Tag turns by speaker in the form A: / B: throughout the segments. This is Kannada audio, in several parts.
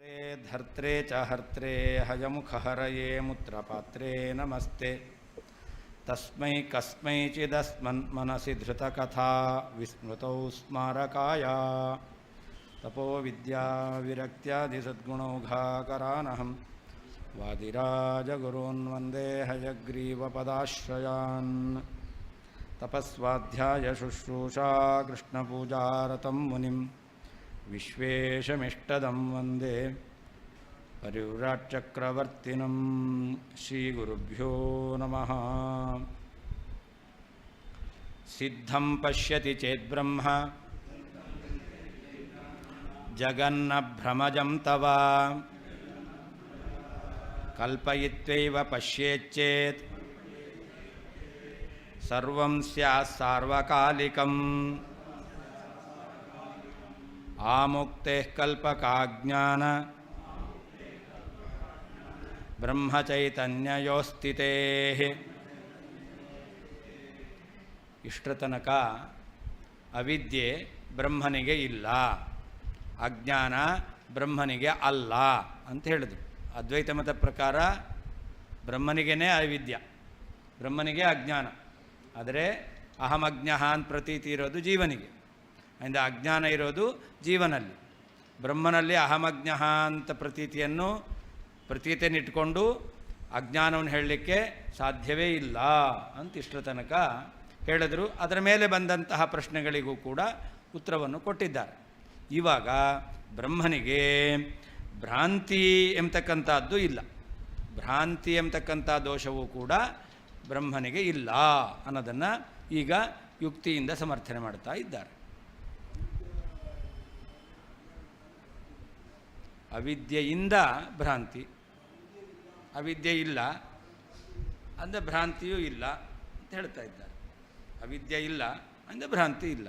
A: धर्त्रे च हर्त्रे हयमुखहरये मुत्रपात्रे नमस्ते तस्मै कस्मैचिदस्मन्मनसि धृतकथा विस्मृतौ स्मारकाय तपो विद्या विरक्त्यादिसद्गुणौघाकरानहं वादिराजगुरून् वन्दे हयग्रीवपदाश्रयान् तपस्वाध्याय शुश्रूषा कृष्णपूजारतं मुनिं विश्वेशमिष्टदं वन्दे परिव्राट्चक्रवर्तिनं श्रीगुरुभ्यो नमः। सिद्धं पश्यति चेद्ब्रह्म जगन्न भ्रमजं तव कल्पयित्वैव पश्येच्चेत् सर्वं स्यात् सार्वकालिकम् आमुक्तेः कल्पकाज्ञान ಬ್ರಹ್ಮಚೈತನ್ಯಯೋಸ್ಥಿತೇಃ. ಇಷ್ಟರ ತನಕ ಅವಿದ್ಯೆ ಬ್ರಹ್ಮನಿಗೆ ಇಲ್ಲ, ಅಜ್ಞಾನ ಬ್ರಹ್ಮನಿಗೆ ಅಲ್ಲ ಅಂತ ಹೇಳಿದರು. ಅದ್ವೈತ ಮತ ಪ್ರಕಾರ ಬ್ರಹ್ಮನಿಗೇ ಅವಿದ್ಯ, ಬ್ರಹ್ಮನಿಗೆ ಅಜ್ಞಾನ. ಆದರೆ ಅಹಮಜ್ಞ ಅಂತ ಪ್ರತೀತಿ ಇರೋದು ಜೀವನಿಗೆ, ಅಂದರೆ ಅಜ್ಞಾನ ಇರೋದು ಜೀವನಲ್ಲಿ. ಬ್ರಹ್ಮನಲ್ಲಿ ಅಹಮಜ್ಞ ಅಂತ ಪ್ರತೀತಿಯನ್ನಿಟ್ಕೊಂಡು ಅಜ್ಞಾನವನ್ನು ಹೇಳಲಿಕ್ಕೆ ಸಾಧ್ಯವೇ ಇಲ್ಲ ಅಂತ ಇಷ್ಟರ ತನಕ ಹೇಳಿದರು. ಅದರ ಮೇಲೆ ಬಂದಂತಹ ಪ್ರಶ್ನೆಗಳಿಗೂ ಕೂಡ ಉತ್ತರವನ್ನು ಕೊಟ್ಟಿದ್ದಾರೆ. ಇವಾಗ ಬ್ರಹ್ಮನಿಗೆ ಭ್ರಾಂತಿ ಎಂಬತಕ್ಕಂಥದ್ದು ಇಲ್ಲ, ಭ್ರಾಂತಿ ಎಂಬತಕ್ಕಂಥ ದೋಷವೂ ಕೂಡ ಬ್ರಹ್ಮನಿಗೆ ಇಲ್ಲ ಅನ್ನೋದನ್ನು ಈಗ ಯುಕ್ತಿಯಿಂದ ಸಮರ್ಥನೆ ಮಾಡ್ತಾ ಇದ್ದಾರೆ. ಅವಿದ್ಯೆಯಿಂದ ಭ್ರಾಂತಿ, ಅವಿದ್ಯೆ ಇಲ್ಲ ಅಂದರೆ ಭ್ರಾಂತಿಯೂ ಇಲ್ಲ ಅಂತ ಹೇಳ್ತಾ ಇದ್ದಾರೆ. ಅವಿದ್ಯೆ ಇಲ್ಲ ಅಂದರೆ ಭ್ರಾಂತಿ ಇಲ್ಲ,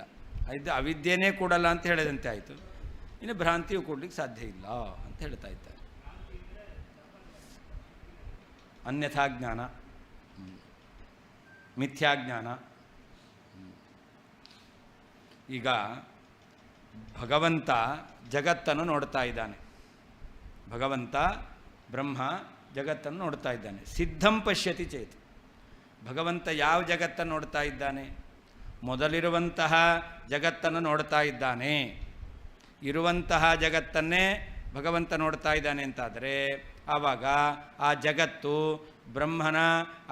A: ಇದು ಅವಿದ್ಯೆನೇ ಕೊಡಲ್ಲ ಅಂತ ಹೇಳಿದಂತೆ ಆಯಿತು. ಇನ್ನು ಭ್ರಾಂತಿಯು ಕೊಡಲಿಕ್ಕೆ ಸಾಧ್ಯ ಇಲ್ಲ ಅಂತ ಹೇಳ್ತಾ ಇದ್ದಾರೆ. ಅನ್ಯಥಾಜ್ಞಾನ, ಮಿಥ್ಯಾಜ್ಞಾನ. ಈಗ ಭಗವಂತ ಜಗತ್ತನ್ನು ನೋಡ್ತಾ ಇದ್ದಾನೆ, ಭಗವಂತ ಬ್ರಹ್ಮ ಜಗತ್ತನ್ನು ನೋಡ್ತಾ ಇದ್ದಾನೆ. ಸಿದ್ಧಂ ಪಶ್ಯತಿ ಚೇತ್, ಭಗವಂತ ಯಾವ ಜಗತ್ತನ್ನು ನೋಡ್ತಾ ಇದ್ದಾನೆ? ಮೊದಲಿರುವಂತಹ ಜಗತ್ತನ್ನು ನೋಡ್ತಾ ಇದ್ದಾನೆ. ಇರುವಂತಹ ಜಗತ್ತನ್ನೇ ಭಗವಂತ ನೋಡ್ತಾ ಇದ್ದಾನೆ ಅಂತಾದರೆ ಆವಾಗ ಆ ಜಗತ್ತು ಬ್ರಹ್ಮನ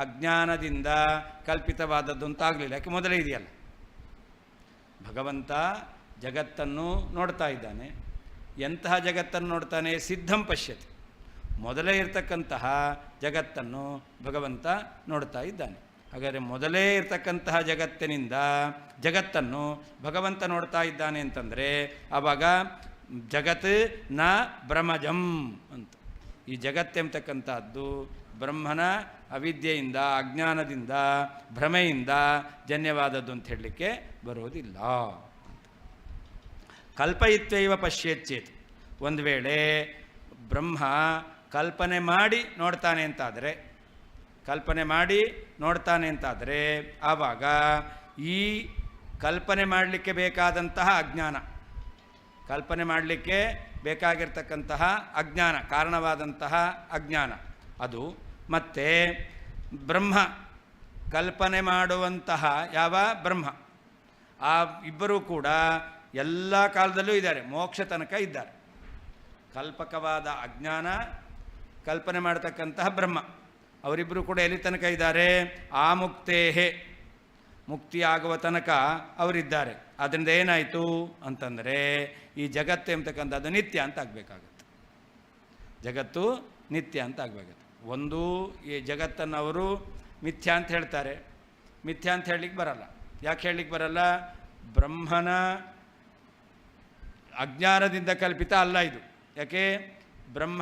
A: ಅಜ್ಞಾನದಿಂದ ಕಲ್ಪಿತವಾದದ್ದು ಅಂತಾಗಲಿಲ್ಲ, ಯಾಕೆ ಮೊದಲೇ ಇದೆಯಲ್ಲ. ಭಗವಂತ ಜಗತ್ತನ್ನು ನೋಡ್ತಾ ಇದ್ದಾನೆ. ಎಂತಹ ಜಗತ್ತನ್ನು ನೋಡ್ತಾನೆ? ಸಿದ್ಧಂ ಪಶ್ಯತಿ, ಮೊದಲೇ ಇರತಕ್ಕಂತಹ ಜಗತ್ತನ್ನು ಭಗವಂತ ನೋಡ್ತಾ ಇದ್ದಾನೆ. ಹಾಗಾದರೆ ಮೊದಲೇ ಇರತಕ್ಕಂತಹ ಜಗತ್ತನ್ನು ಭಗವಂತ ನೋಡ್ತಾ ಇದ್ದಾನೆ ಅಂತಂದರೆ ಆವಾಗ ಜಗತ್ ನ ಭ್ರಮಜಂ ಅಂತ. ಈ ಜಗತ್ತೆಂಬತಕ್ಕಂಥದ್ದು ಬ್ರಹ್ಮನ ಅವಿದ್ಯೆಯಿಂದ, ಅಜ್ಞಾನದಿಂದ, ಭ್ರಮೆಯಿಂದ ಜನ್ಯವಾದದ್ದು ಅಂತ ಹೇಳಲಿಕ್ಕೆ ಬರೋದಿಲ್ಲ. ಕಲ್ಪಯಿತ್ವೈವ ಪಶ್ಯೇಚ್ಛೇತ್, ಒಂದು ವೇಳೆ ಬ್ರಹ್ಮ ಕಲ್ಪನೆ ಮಾಡಿ ನೋಡ್ತಾನೆ ಅಂತಾದರೆ ಆವಾಗ ಈ ಕಲ್ಪನೆ ಮಾಡಲಿಕ್ಕೆ ಬೇಕಾದಂತಹ ಅಜ್ಞಾನ, ಕಲ್ಪನೆ ಮಾಡಲಿಕ್ಕೆ ಬೇಕಾಗಿರ್ತಕ್ಕಂತಹ ಅಜ್ಞಾನ, ಕಾರಣವಾದಂತಹ ಅಜ್ಞಾನ ಅದು, ಮತ್ತು ಬ್ರಹ್ಮ ಕಲ್ಪನೆ ಮಾಡುವಂತಹ ಯಾವ ಬ್ರಹ್ಮ, ಆ ಇಬ್ಬರೂ ಕೂಡ ಎಲ್ಲ ಕಾಲದಲ್ಲೂ ಇದ್ದಾರೆ, ಮೋಕ್ಷ ತನಕ ಇದ್ದಾರೆ. ಕಲ್ಪಕವಾದ ಅಜ್ಞಾನ, ಕಲ್ಪನೆ ಮಾಡತಕ್ಕಂತಹ ಬ್ರಹ್ಮ, ಅವರಿಬ್ಬರು ಕೂಡ ಎಲ್ಲಿ ತನಕ ಇದ್ದಾರೆ? ಆಮುಕ್ತೇಹೇ, ಮುಕ್ತಿಯಾಗುವ ತನಕ ಅವರಿದ್ದಾರೆ. ಅದರಿಂದ ಏನಾಯಿತು ಅಂತಂದರೆ ಈ ಜಗತ್ತು ಎಂಬತಕ್ಕಂಥದ್ದು ನಿತ್ಯ ಅಂತ ಆಗಬೇಕಾಗತ್ತೆ, ಜಗತ್ತು ನಿತ್ಯ ಅಂತ ಆಗಬೇಕಾಗತ್ತೆ. ಒಂದು ಈ ಜಗತ್ತನ್ನು ಅವರು ಮಿಥ್ಯಾ ಅಂತ ಹೇಳ್ತಾರೆ, ಮಿಥ್ಯಾ ಅಂತ ಹೇಳಲಿಕ್ಕೆ ಬರಲ್ಲ. ಯಾಕೆ ಹೇಳಲಿಕ್ಕೆ ಬರಲ್ಲ? ಬ್ರಹ್ಮನ ಅಜ್ಞಾನದಿಂದ ಕಲ್ಪಿತ ಅಲ್ಲ ಇದು. ಯಾಕೆ? ಬ್ರಹ್ಮ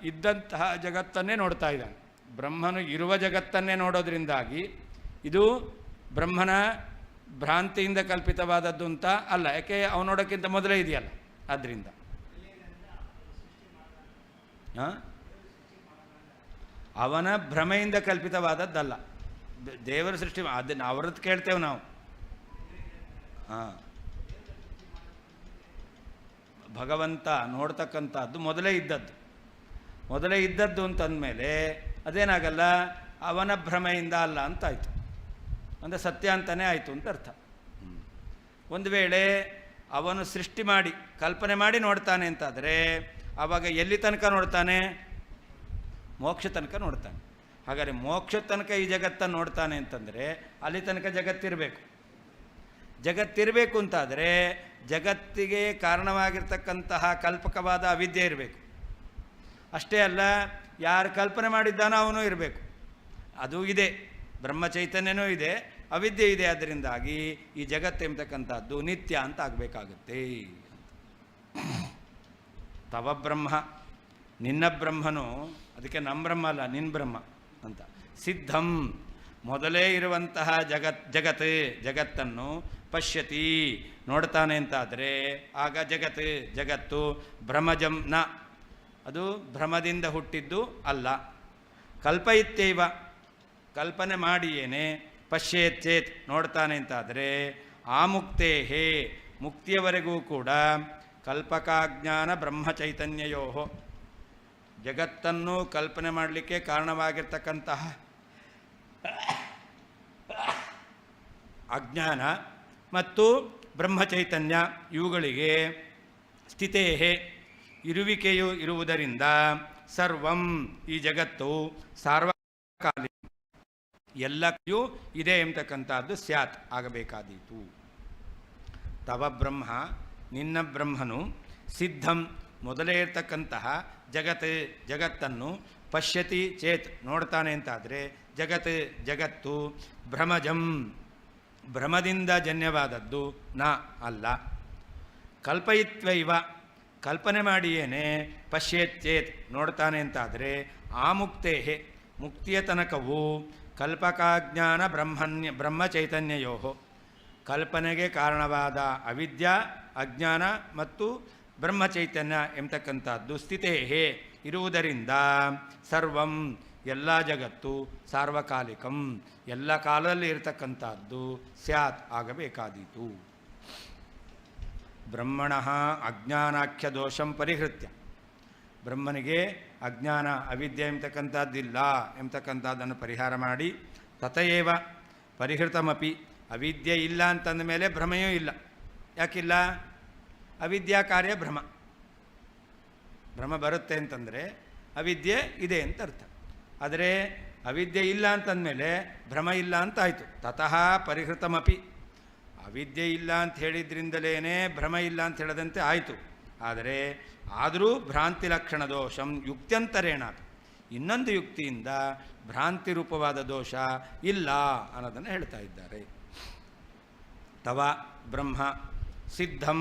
A: ಇದ್ದಂತಹ ಜಗತ್ತನ್ನೇ ನೋಡ್ತಾ ಇದ್ದಾನೆ, ಬ್ರಹ್ಮನು ಇರುವ ಜಗತ್ತನ್ನೇ ನೋಡೋದ್ರಿಂದಾಗಿ ಇದು ಬ್ರಹ್ಮನ ಭ್ರಾಂತಿಯಿಂದ ಕಲ್ಪಿತವಾದದ್ದು ಅಂತ ಅಲ್ಲ. ಯಾಕೆ? ಅವನು ನೋಡೋಕ್ಕಿಂತ ಮೊದಲೇ ಇದೆಯಲ್ಲ, ಆದ್ದರಿಂದ ಅವನ ಭ್ರಮೆಯಿಂದ ಕಲ್ಪಿತವಾದದ್ದಲ್ಲ, ದೇವರ ಸೃಷ್ಟಿ. ಅದನ್ನು ಅವರದ್ದು ಕೇಳ್ತೇವೆ ನಾವು. ಭಗವಂತ ನೋಡ್ತಕ್ಕಂಥದ್ದು ಮೊದಲೇ ಇದ್ದದ್ದು ಅಂತಂದಮೇಲೆ ಅದೇನಾಗಲ್ಲ, ಅವನ ಭ್ರಮೆಯಿಂದ ಅಲ್ಲ ಅಂತಾಯಿತು, ಅಂದರೆ ಸತ್ಯ ಅಂತಲೇ ಆಯಿತು ಅಂತ ಅರ್ಥ. ಒಂದು ವೇಳೆ ಅವನು ಸೃಷ್ಟಿ ಮಾಡಿ ಕಲ್ಪನೆ ಮಾಡಿ ನೋಡ್ತಾನೆ ಅಂತಾದರೆ ಆವಾಗ ಎಲ್ಲಿ ತನಕ ನೋಡ್ತಾನೆ? ಮೋಕ್ಷ ತನಕ ನೋಡ್ತಾನೆ. ಹಾಗಾದರೆ ಮೋಕ್ಷ ತನಕ ಈ ಜಗತ್ತನ್ನು ನೋಡ್ತಾನೆ ಅಂತಂದರೆ ಅಲ್ಲಿ ತನಕ ಜಗತ್ತಿರಬೇಕು ಅಂತಾದರೆ ಜಗತ್ತಿಗೆ ಕಾರಣವಾಗಿರ್ತಕ್ಕಂತಹ ಕಲ್ಪಕವಾದ ಅವಿದ್ಯೆ ಇರಬೇಕು. ಅಷ್ಟೇ ಅಲ್ಲ, ಯಾರು ಕಲ್ಪನೆ ಮಾಡಿದ್ದಾನೋ ಅವನು ಇರಬೇಕು. ಅದು ಇದೆ, ಬ್ರಹ್ಮಚೈತನ್ಯನೂ ಇದೆ, ಅವಿದ್ಯೆ ಇದೆ. ಅದರಿಂದಾಗಿ ಈ ಜಗತ್ತು ಎಂಬತಕ್ಕಂಥದ್ದು ನಿತ್ಯ ಅಂತ ಆಗಬೇಕಾಗುತ್ತೆ. ತವ ಬ್ರಹ್ಮ, ನಿನ್ನ ಬ್ರಹ್ಮನು, ಅದಕ್ಕೆ ನಮ್ಮ ಬ್ರಹ್ಮ ಅಲ್ಲ, ನಿನ್ನ ಬ್ರಹ್ಮ ಅಂತ. ಸಿದ್ಧಂ, ಮೊದಲೇ ಇರುವಂತಹ ಜಗತ್ತನ್ನು ಪಶ್ಯತಿ, ನೋಡ್ತಾನೆ ಅಂತಾದರೆ ಆಗ ಜಗತ್ತು ಭ್ರಮಜಂ ನ, ಅದು ಭ್ರಮದಿಂದ ಹುಟ್ಟಿದ್ದು ಅಲ್ಲ. ಕಲ್ಪಯಿತ್ಯೈವ, ಕಲ್ಪನೆ ಮಾಡಿಯೇನೆ, ಪಶ್ಯೇಚ್ಚೇತ್, ನೋಡ್ತಾನೆ ಅಂತಾದರೆ ಆಮುಕ್ತೇಹೇ, ಮುಕ್ತಿಯವರೆಗೂ ಕೂಡ ಕಲ್ಪಕಾಜ್ಞಾನ ಬ್ರಹ್ಮಚೈತನ್ಯಯೋ, ಜಗತ್ತನ್ನು ಕಲ್ಪನೆ ಮಾಡಲಿಕ್ಕೆ ಕಾರಣವಾಗಿರ್ತಕ್ಕಂತಹ ಅಜ್ಞಾನ ಮತ್ತು ಬ್ರಹ್ಮಚೈತನ್ಯ ಇವುಗಳಿಗೆ ಸ್ಥಿತೇಹೇ, ಇರುವಿಕೆಯು ಇರುವುದರಿಂದ ಸರ್ವಂ, ಈ ಜಗತ್ತು ಸಾರ್ವಕಾಲಿಕ, ಎಲ್ಲಕ್ಕೂ ಇದೆ ಎಂಬತಕ್ಕಂಥದ್ದು ಸ್ಯಾತ್, ಆಗಬೇಕಾದೀತು. ತವ ಬ್ರಹ್ಮ, ನಿನ್ನ ಬ್ರಹ್ಮನು, ಸಿದ್ಧಂ, ಮೊದಲೇ ಇರ್ತಕ್ಕಂತಹ ಜಗತ್ತನ್ನು ಪಶ್ಯತಿ ಚೇತ್, ನೋಡ್ತಾನೆ ಅಂತಾದರೆ ಜಗತ್ತು ಭ್ರಮಜಂ, ಭ್ರಮದಿಂದ ಜನ್ಯವಾದದ್ದು ನ, ಅಲ್ಲ. ಕಲ್ಪಯಿತ್ವೈವ, ಕಲ್ಪನೆ ಮಾಡಿಯೇನೆ, ಪಶ್ಯೇಚ್ಚೇತ್, ನೋಡ್ತಾನೆ ಅಂತಾದರೆ ಆಮುಕ್ತೇಹೇ, ಮುಕ್ತಿಯ ತನಕವು ಕಲ್ಪಕಾಜ್ಞಾನ ಬ್ರಹ್ಮಚೈತನ್ಯಯೋ, ಕಲ್ಪನೆಗೆ ಕಾರಣವಾದ ಅವಿದ್ಯಾ ಅಜ್ಞಾನ ಮತ್ತು ಬ್ರಹ್ಮಚೈತನ್ಯ ಎಂಬತಕ್ಕಂಥದ್ದು ಸ್ಥಿತೇಹೇ, ಇರುವುದರಿಂದ ಸರ್ವಂ, ಎಲ್ಲ ಜಗತ್ತು ಸಾರ್ವಕಾಲಿಕಂ, ಎಲ್ಲ ಕಾಲದಲ್ಲಿ ಇರತಕ್ಕಂಥದ್ದು ಸ್ಯಾತ್, ಆಗಬೇಕಾದೀತು. ಬ್ರಹ್ಮಣಃ ಅಜ್ಞಾನಾಖ್ಯ ದೋಷಂ ಪರಿಹೃತ್ಯ, ಬ್ರಹ್ಮನಿಗೆ ಅಜ್ಞಾನ ಅವಿದ್ಯೆ ಎಂಬತಕ್ಕಂಥದ್ದಿಲ್ಲ ಎಂಬತಕ್ಕಂಥದ್ದನ್ನು ಪರಿಹಾರ ಮಾಡಿ, ತಥೈವ ಪರಿಹೃತಮಪಿ, ಅವಿದ್ಯೆ ಇಲ್ಲ ಅಂತಂದ ಮೇಲೆ ಭ್ರಮೆಯೂ ಇಲ್ಲ. ಯಾಕಿಲ್ಲ? ಅವಿದ್ಯಾ ಕಾರ್ಯ ಭ್ರಮ ಬರುತ್ತೆ ಅಂತಂದರೆ ಅವಿದ್ಯೆ ಇದೆ ಅಂತ ಅರ್ಥ. ಆದರೆ ಅವಿದ್ಯೆ ಇಲ್ಲ ಅಂತಂದಮೇಲೆ ಭ್ರಮ ಇಲ್ಲ ಅಂತಾಯಿತು. ತತಃ ಪರಿಹೃತಮಪಿ, ಅವಿದ್ಯೆ ಇಲ್ಲ ಅಂತ ಹೇಳಿದ್ರಿಂದಲೇ ಭ್ರಮ ಇಲ್ಲ ಅಂತ ಹೇಳದಂತೆ ಆಯಿತು. ಆದರೆ ಆದರೂ ಭ್ರಾಂತಿ ಲಕ್ಷಣ ದೋಷಂ ಯುಕ್ತ್ಯಂತರೇಣ, ಇನ್ನೊಂದು ಯುಕ್ತಿಯಿಂದ ಭ್ರಾಂತಿ ರೂಪವಾದ ದೋಷ ಇಲ್ಲ ಅನ್ನೋದನ್ನು ಹೇಳ್ತಾ ಇದ್ದಾರೆ. ತವ ಬ್ರಹ್ಮ ಸಿದ್ಧಂ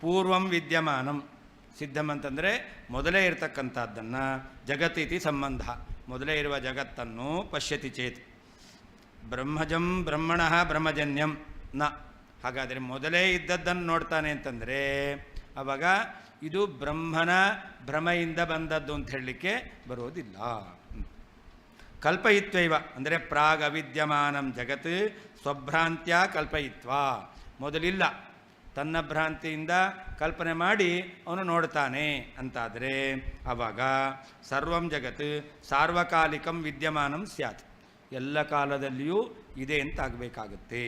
A: ಪೂರ್ವಂ ವಿದ್ಯಮಾನಂ, ಸಿದ್ಧಂ ಅಂತಂದರೆ ಮೊದಲೇ ಇರತಕ್ಕಂಥದ್ದನ್ನು, ಜಗತ್ತಿತಿ ಸಂಬಂಧ, ಮೊದಲೇ ಇರುವ ಜಗತ್ತನ್ನು ಪಶ್ಯತಿ ಚೇತ್, ಬ್ರಹ್ಮಜಂ ಬ್ರಹ್ಮಣಃ ಬ್ರಹ್ಮಜನ್ಯಂ ನ, ಹಾಗಾದರೆ ಮೊದಲೇ ಇದ್ದದ್ದನ್ನು ನೋಡ್ತಾನೆ ಅಂತಂದರೆ ಆವಾಗ ಇದು ಬ್ರಹ್ಮನ ಭ್ರಮೆಯಿಂದ ಬಂದದ್ದು ಅಂತ ಹೇಳಲಿಕ್ಕೆ ಬರೋದಿಲ್ಲ. ಕಲ್ಪಯಿತ್ವೈವ ಅಂದರೆ ಪ್ರಾಗ್ ಅವಿದ್ಯಮಾನಂ ಜಗತ್ ಸ್ವಭ್ರಾಂತ್ಯ ಕಲ್ಪಯಿತ್ವ, ಮೊದಲಿಲ್ಲ, ತನ್ನ ಭ್ರಾಂತಿಯಿಂದ ಕಲ್ಪನೆ ಮಾಡಿ ಅವನು ನೋಡ್ತಾನೆ ಅಂತಾದರೆ ಆವಾಗ ಸರ್ವಂ ಜಗತ್ ಸಾರ್ವಕಾಲಿಕಂ ವಿದ್ಯಮಾನಂ ಸ್ಯಾತ್, ಎಲ್ಲ ಕಾಲದಲ್ಲಿಯೂ ಇದೆ ಅಂತ ಆಗಬೇಕಾಗುತ್ತೆ.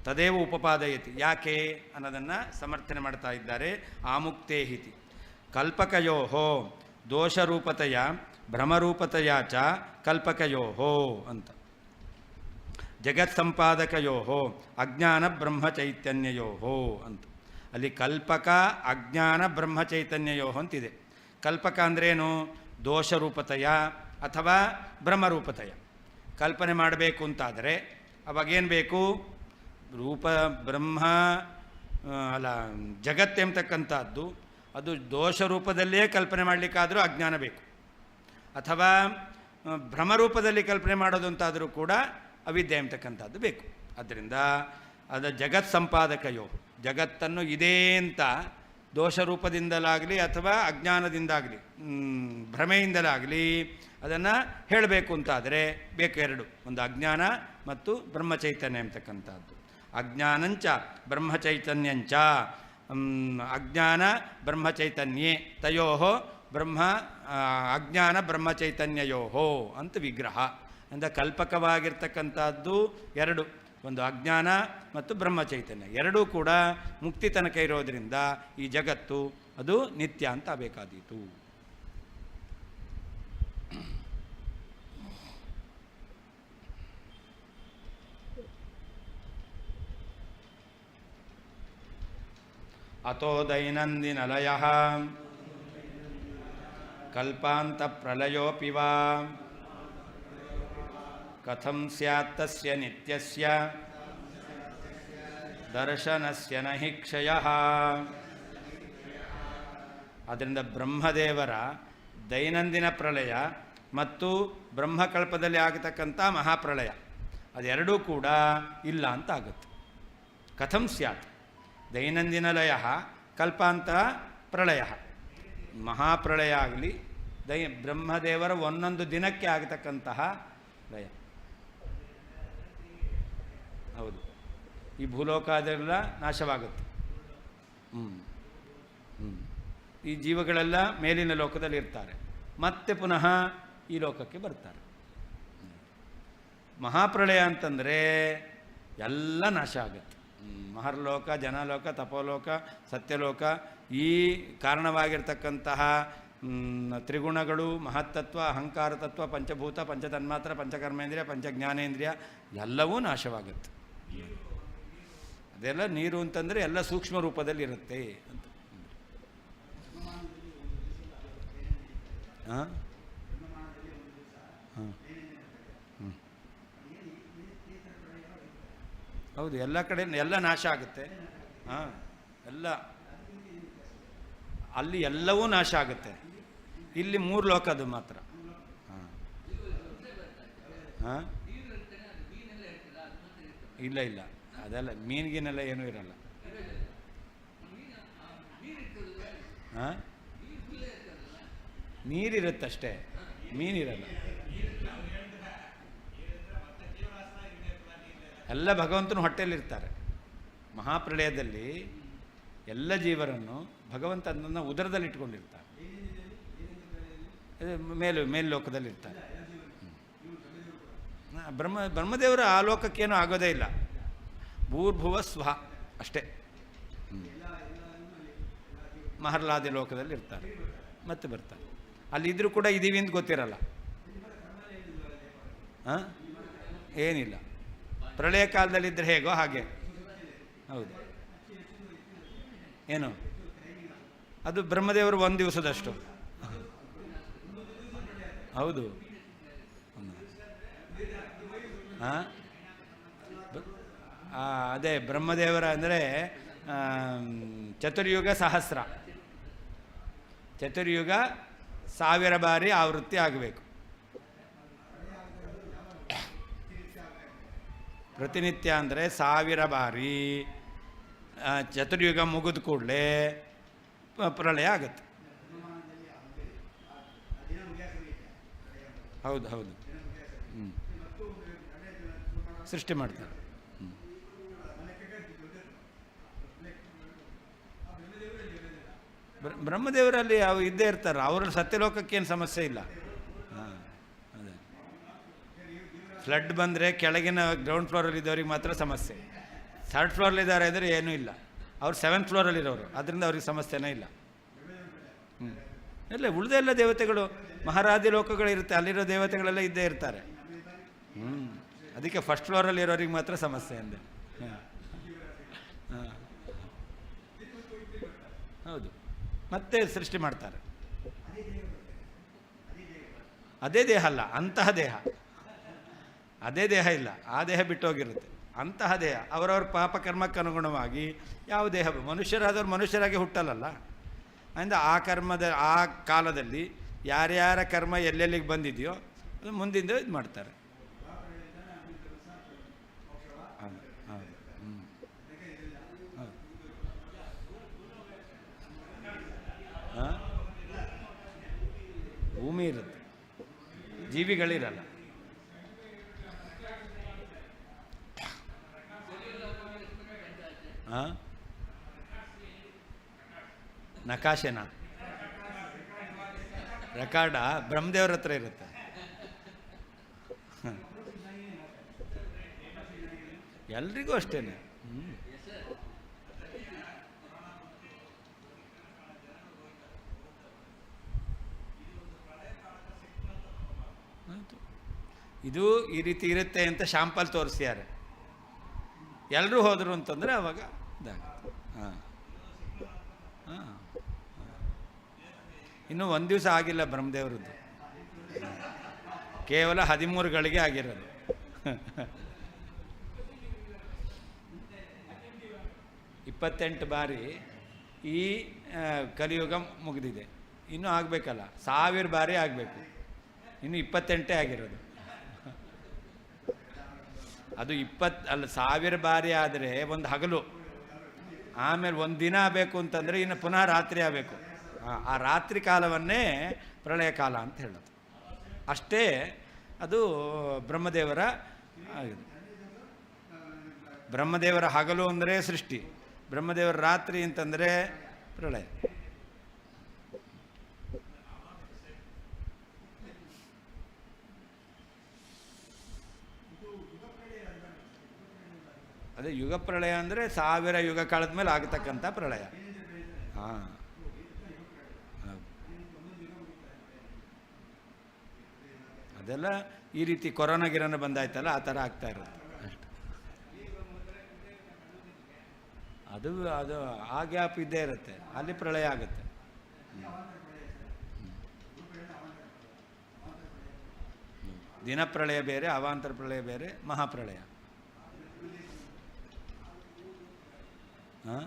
A: ತದೇವ ಉಪಪಾದಯತಿ, ಯಾಕೆ ಅನ್ನೋದನ್ನು ಸಮರ್ಥನೆ ಮಾಡ್ತಾ ಇದ್ದಾರೆ. ಆಮುಕ್ತೇಹಿತಿ ಕಲ್ಪಕಯೋ ದೋಷರೂಪತೆಯ ಭ್ರಮರೂಪತೆಯ ಚ ಕಲ್ಪಕಯೋ ಅಂತ, ಜಗತ್ ಸಂಪಾದಕಯೋ ಅಜ್ಞಾನ ಬ್ರಹ್ಮಚೈತನ್ಯಯೋ ಅಂತ. ಅಲ್ಲಿ ಕಲ್ಪಕ ಅಜ್ಞಾನ ಬ್ರಹ್ಮಚೈತನ್ಯಯೋ ಅಂತಿದೆ. ಕಲ್ಪಕ ಅಂದ್ರೇನು? ದೋಷರೂಪತೆಯ ಅಥವಾ ಬ್ರಹ್ಮರೂಪತೆಯ. ಕಲ್ಪನೆ ಮಾಡಬೇಕು ಅಂತಾದರೆ ಅವಾಗೇನು ಬೇಕು? ರೂಪ ಬ್ರಹ್ಮ ಅಲ್ಲ, ಜಗತ್ತೆಂಬತಕ್ಕಂಥದ್ದು ಅದು ದೋಷ ರೂಪದಲ್ಲೇ ಕಲ್ಪನೆ ಮಾಡಲಿಕ್ಕಾದರೂ ಅಜ್ಞಾನ ಬೇಕು, ಅಥವಾ ಭ್ರಮರೂಪದಲ್ಲಿ ಕಲ್ಪನೆ ಮಾಡೋದು ಅಂತಾದರೂ ಕೂಡ ಅವಿದ್ಯೆ ಎಂಬತಕ್ಕಂಥದ್ದು ಬೇಕು. ಆದ್ದರಿಂದ ಅದು ಜಗತ್ ಸಂಪಾದಕಯೋ, ಜಗತ್ತನ್ನು ಇದೆ ಅಂತ ದೋಷರೂಪದಿಂದಲಾಗಲಿ ಅಥವಾ ಅಜ್ಞಾನದಿಂದಾಗಲಿ ಭ್ರಮೆಯಿಂದಲಾಗಲಿ ಅದನ್ನು ಹೇಳಬೇಕು ಅಂತಾದರೆ ಬೇಕು ಎರಡು, ಒಂದು ಅಜ್ಞಾನ ಮತ್ತು ಬ್ರಹ್ಮಚೈತನ್ಯ ಎಂಬತಕ್ಕಂಥದ್ದು. ಅಜ್ಞಾನಂಚ ಬ್ರಹ್ಮಚೈತನ್ಯಂಚ ಅಜ್ಞಾನ ಬ್ರಹ್ಮಚೈತನ್ಯೇ ತಯೋ ಬ್ರಹ್ಮ ಅಜ್ಞಾನ ಬ್ರಹ್ಮಚೈತನ್ಯಯೋ ಅಂತ ವಿಗ್ರಹ. ಅಂದರೆ ಕಲ್ಪಕವಾಗಿರ್ತಕ್ಕಂಥದ್ದು ಎರಡು, ಒಂದು ಅಜ್ಞಾನ ಮತ್ತು ಬ್ರಹ್ಮಚೈತನ್ಯ, ಎರಡೂ ಕೂಡ ಮುಕ್ತಿ ತನಕ ಇರೋದರಿಂದ ಈ ಜಗತ್ತು ಅದು ನಿತ್ಯ ಅಂತ ಬೇಕಾದೀತು. ಅತೋ ದೈನಂದಿನಲಯ ಕಲ್ಪಾಂತ ಪ್ರಲಯೋಪಿ ವಾ ಕಥಂ ಸ್ಯಾತ್ ತಸ್ಯ ನಿತ್ಯಸ್ಯ ದರ್ಶನಸ್ಯ ನಹಿ ಕ್ಷಯಃ. ಅದರಿಂದ ಬ್ರಹ್ಮದೇವರ ದೈನಂದಿನ ಪ್ರಳಯ ಮತ್ತು ಬ್ರಹ್ಮಕಲ್ಪದಲ್ಲಿ ಆಗತಕ್ಕಂಥ ಮಹಾಪ್ರಳಯ ಅದೆರಡೂ ಕೂಡ ಇಲ್ಲ ಅಂತ ಆಗುತ್ತೆ. ಕಥಂ ಸ್ಯಾತ್ ದೈನಂದಿನ ಲಯ ಕಲ್ಪಾಂತ ಪ್ರಳಯ, ಮಹಾಪ್ರಳಯ ಆಗಲಿ ಬ್ರಹ್ಮದೇವರ ಒಂದೊಂದು ದಿನಕ್ಕೆ ಆಗತಕ್ಕಂತಹ ಲಯ. ಹೌದು, ಈ ಭೂಲೋಕದೆಲ್ಲ ನಾಶವಾಗುತ್ತೆ. ಈ ಜೀವಗಳೆಲ್ಲ ಮೇಲಿನ ಲೋಕದಲ್ಲಿ ಇರ್ತಾರೆ, ಮತ್ತೆ ಪುನಃ ಈ ಲೋಕಕ್ಕೆ ಬರ್ತಾರೆ. ಮಹಾಪ್ರಳಯ ಅಂತಂದರೆ ಎಲ್ಲ ನಾಶ ಆಗುತ್ತೆ. ಮಹರ್ಲೋಕ, ಜನಲೋಕ, ತಪೋಲೋಕ, ಸತ್ಯಲೋಕ, ಈ ಕಾರಣವಾಗಿರ್ತಕ್ಕಂತಹ ತ್ರಿಗುಣಗಳು, ಮಹತ್ತತ್ವ, ಅಹಂಕಾರ ತತ್ವ, ಪಂಚಭೂತ, ಪಂಚತನ್ಮಾತ್ರ, ಪಂಚಕರ್ಮೇಂದ್ರಿಯ, ಪಂಚಜ್ಞಾನೇಂದ್ರಿಯ ಎಲ್ಲವೂ ನಾಶವಾಗುತ್ತೆ. ಅದೆಲ್ಲ ನೀರು ಅಂತಂದರೆ ಎಲ್ಲ ಸೂಕ್ಷ್ಮ ರೂಪದಲ್ಲಿ ಇರುತ್ತೆ ಅಂತ. ಹಾಂ ಹಾಂ ಹೌದು, ಎಲ್ಲ ಕಡೆ ಎಲ್ಲ ನಾಶ ಆಗುತ್ತೆ. ಹಾಂ, ಎಲ್ಲ ಅಲ್ಲಿ ಎಲ್ಲವೂ ನಾಶ ಆಗುತ್ತೆ. ಇಲ್ಲಿ ಮೂರು ಲೋಕದ್ದು ಮಾತ್ರ. ಹಾಂ ಹಾಂ ಇಲ್ಲ ಇಲ್ಲ, ಅದೆಲ್ಲ ಮೀನಿಗಿನೆಲ್ಲ ಏನೂ ಇರಲ್ಲ. ಹಾಂ, ನೀರಿರುತ್ತಷ್ಟೇ, ಮೀನಿರಲ್ಲ. ಎಲ್ಲ ಭಗವಂತನ ಹೊಟ್ಟೆಯಲ್ಲಿರ್ತಾರೆ. ಮಹಾಪ್ರಳಯದಲ್ಲಿ ಎಲ್ಲ ಜೀವರನ್ನು ಭಗವಂತ ಅದನ್ನು ಉದರದಲ್ಲಿ ಇಟ್ಕೊಂಡಿರ್ತಾರೆ, ಮೇಲ್ಲೋಕದಲ್ಲಿರ್ತಾರೆ. ಬ್ರಹ್ಮದೇವರು ಆ ಲೋಕಕ್ಕೇನೂ ಆಗೋದೇ ಇಲ್ಲ, ಭೂರ್ಭುವ ಸ್ವಃ ಅಷ್ಟೇ. ಮಹರ್ಲಾದಿ ಲೋಕದಲ್ಲಿ ಇರ್ತಾರೆ, ಮತ್ತೆ ಬರ್ತಾರೆ. ಅಲ್ಲಿದ್ದರೂ ಕೂಡ ಇದೀವಿ ಅಂತ ಗೊತ್ತಿರಲ್ಲ. ಹಾಂ, ಏನಿಲ್ಲ. ಪ್ರಳಯ ಕಾಲದಲ್ಲಿದ್ದರೆ ಹೇಗೋ ಹಾಗೆ. ಹೌದು, ಏನು ಅದು ಬ್ರಹ್ಮದೇವರು ಒಂದು ದಿವಸದಷ್ಟು. ಹೌದು. ಹಾಂ, ಅದೇ ಬ್ರಹ್ಮದೇವರ ಅಂದರೆ ಚತುರ್ಯುಗ ಸಹಸ್ರ, ಚತುರ್ಯುಗ 1000 ಬಾರಿ ಆವೃತ್ತಿ ಆಗಬೇಕು. ಪ್ರತಿನಿತ್ಯ ಅಂದರೆ 1000 ಬಾರಿ ಚತುರ್ಯುಗ ಮುಗಿದ ಕೂಡಲೇ ಪ್ರಳಯ ಆಗುತ್ತೆ. ಹೌದು ಹೌದು. ಸೃಷ್ಟಿ ಮಾಡ್ತಾರೆ. ಬ್ರಹ್ಮದೇವರಲ್ಲಿ ಅವು ಇದ್ದೇ ಇರ್ತಾರೆ. ಅವರ ಸತ್ಯಲೋಕಕ್ಕೇನು ಸಮಸ್ಯೆ ಇಲ್ಲ. ಹಾಂ, ಅದೇ ಫ್ಲಡ್ ಬಂದರೆ ಕೆಳಗಿನ ಗ್ರೌಂಡ್ ಫ್ಲೋರಲ್ಲಿ ಇದ್ದವ್ರಿಗೆ ಮಾತ್ರ ಸಮಸ್ಯೆ. 3rd ಫ್ಲೋರಲ್ಲಿದ್ದಾರೆ ಅಂದರೆ ಏನೂ ಇಲ್ಲ. ಅವ್ರು 7th ಫ್ಲೋರಲ್ಲಿರೋರು, ಅದರಿಂದ ಅವ್ರಿಗೆ ಸಮಸ್ಯೆನೇ ಇಲ್ಲ. ಇಲ್ಲ, ಉಳಿದ ಎಲ್ಲ ದೇವತೆಗಳು ಮಹಾರಾಜ ಲೋಕಗಳಿರುತ್ತೆ, ಅಲ್ಲಿರೋ ದೇವತೆಗಳೆಲ್ಲ ಇದ್ದೇ ಇರ್ತಾರೆ. ಅದಕ್ಕೆ 1st ಫ್ಲೋರಲ್ಲಿರೋರಿಗೆ ಮಾತ್ರ ಸಮಸ್ಯೆ ಅಂದೆ. ಹಾಂ, ಹೌದು. ಮತ್ತೆ ಸೃಷ್ಟಿ ಮಾಡ್ತಾರೆ. ಅದೇ ದೇಹ ಅಲ್ಲ, ಅಂತಹ ದೇಹ. ಅದೇ ದೇಹ ಇಲ್ಲ, ಆ ದೇಹ ಬಿಟ್ಟೋಗಿರುತ್ತೆ. ಅಂತಹ ದೇಹ ಅವರವ್ರ ಪಾಪಕರ್ಮಕ್ಕೆ ಅನುಗುಣವಾಗಿ ಯಾವ ದೇಹ, ಮನುಷ್ಯರಾದವ್ರು ಮನುಷ್ಯರಾಗಿ ಹುಟ್ಟಲ್ಲ. ಅಂದರೆ ಆ ಕರ್ಮದ ಆ ಕಾಲದಲ್ಲಿ ಯಾರ್ಯಾರ ಕರ್ಮ ಎಲ್ಲೆಲ್ಲಿಗೆ ಬಂದಿದೆಯೋ ಅದು ಮುಂದಿಂದ ಇದು ಮಾಡ್ತಾರೆ. ಭೂಮಿ ಇರುತ್ತೆ, ಜೀವಿಗಳಿರಲ್ಲ. ನಕಾಶೆನಾ? ರೆಕಾರ್ಡ ಬ್ರಹ್ಮದೇವ್ರ ಹತ್ರ ಇರುತ್ತೆ. ಎಲ್ರಿಗೂ ಅಷ್ಟೇನೆ. ಇದು ಈ ರೀತಿ ಇರುತ್ತೆ ಅಂತ ಶಾಂಪಲ್ ತೋರಿಸ್ಯಾರೆ. ಎಲ್ಲರೂ ಹೋದರು ಅಂತಂದರೆ ಅವಾಗ ಇದಾಗುತ್ತೆ. ಹಾಂ ಹಾಂ, ಇನ್ನೂ ಒಂದು ದಿವಸ ಆಗಿಲ್ಲ ಬ್ರಹ್ಮದೇವ್ರದ್ದು, ಕೇವಲ 13 ಗಳಿಗೆ ಆಗಿರೋದು. 28 ಬಾರಿ ಈ ಕಲಿಯುಗ ಮುಗಿದಿದೆ, ಇನ್ನೂ ಆಗಬೇಕಲ್ಲ, 1000 ಬಾರಿ ಆಗಬೇಕು, ಇನ್ನು 28 ಆಗಿರೋದು. ಅದು 1000 ಬಾರಿ ಆದರೆ ಒಂದು ಹಗಲು, ಆಮೇಲೆ ಒಂದು ದಿನ ಆಗಬೇಕು ಅಂತಂದರೆ ಇನ್ನು ಪುನಃ ರಾತ್ರಿ ಆಗಬೇಕು. ಆ ರಾತ್ರಿ ಕಾಲವನ್ನೇ ಪ್ರಳಯ ಕಾಲ ಅಂತ ಹೇಳೋದು. ಅಷ್ಟೇ ಅದು ಬ್ರಹ್ಮದೇವರ ಆಗಿದೆ. ಬ್ರಹ್ಮದೇವರ ಹಗಲು ಅಂದರೆ ಸೃಷ್ಟಿ, ಬ್ರಹ್ಮದೇವರ ರಾತ್ರಿ ಅಂತಂದರೆ ಪ್ರಳಯ. ಅದೇ ಯುಗ ಪ್ರಳಯ ಅಂದರೆ 1000 ಯುಗ ಕಳೆದ ಮೇಲೆ ಆಗತಕ್ಕಂಥ ಪ್ರಳಯ. ಹಾಂ, ಅದೆಲ್ಲ ಈ ರೀತಿ ಕೊರೋನಾ ಗಿರೋನ ಬಂದಾಯ್ತಲ್ಲ, ಆ ಥರ ಆಗ್ತಾ ಇರುತ್ತೆ ಅಷ್ಟೆ. ಅದು ಆ ಗ್ಯಾಪ್ ಇದ್ದೇ ಇರುತ್ತೆ, ಅಲ್ಲಿ ಪ್ರಳಯ ಆಗುತ್ತೆ. ದಿನ ಪ್ರಳಯ ಬೇರೆ, ಅವಾಂತರ ಪ್ರಳಯ ಬೇರೆ, ಮಹಾಪ್ರಳಯ. ಹಾಂ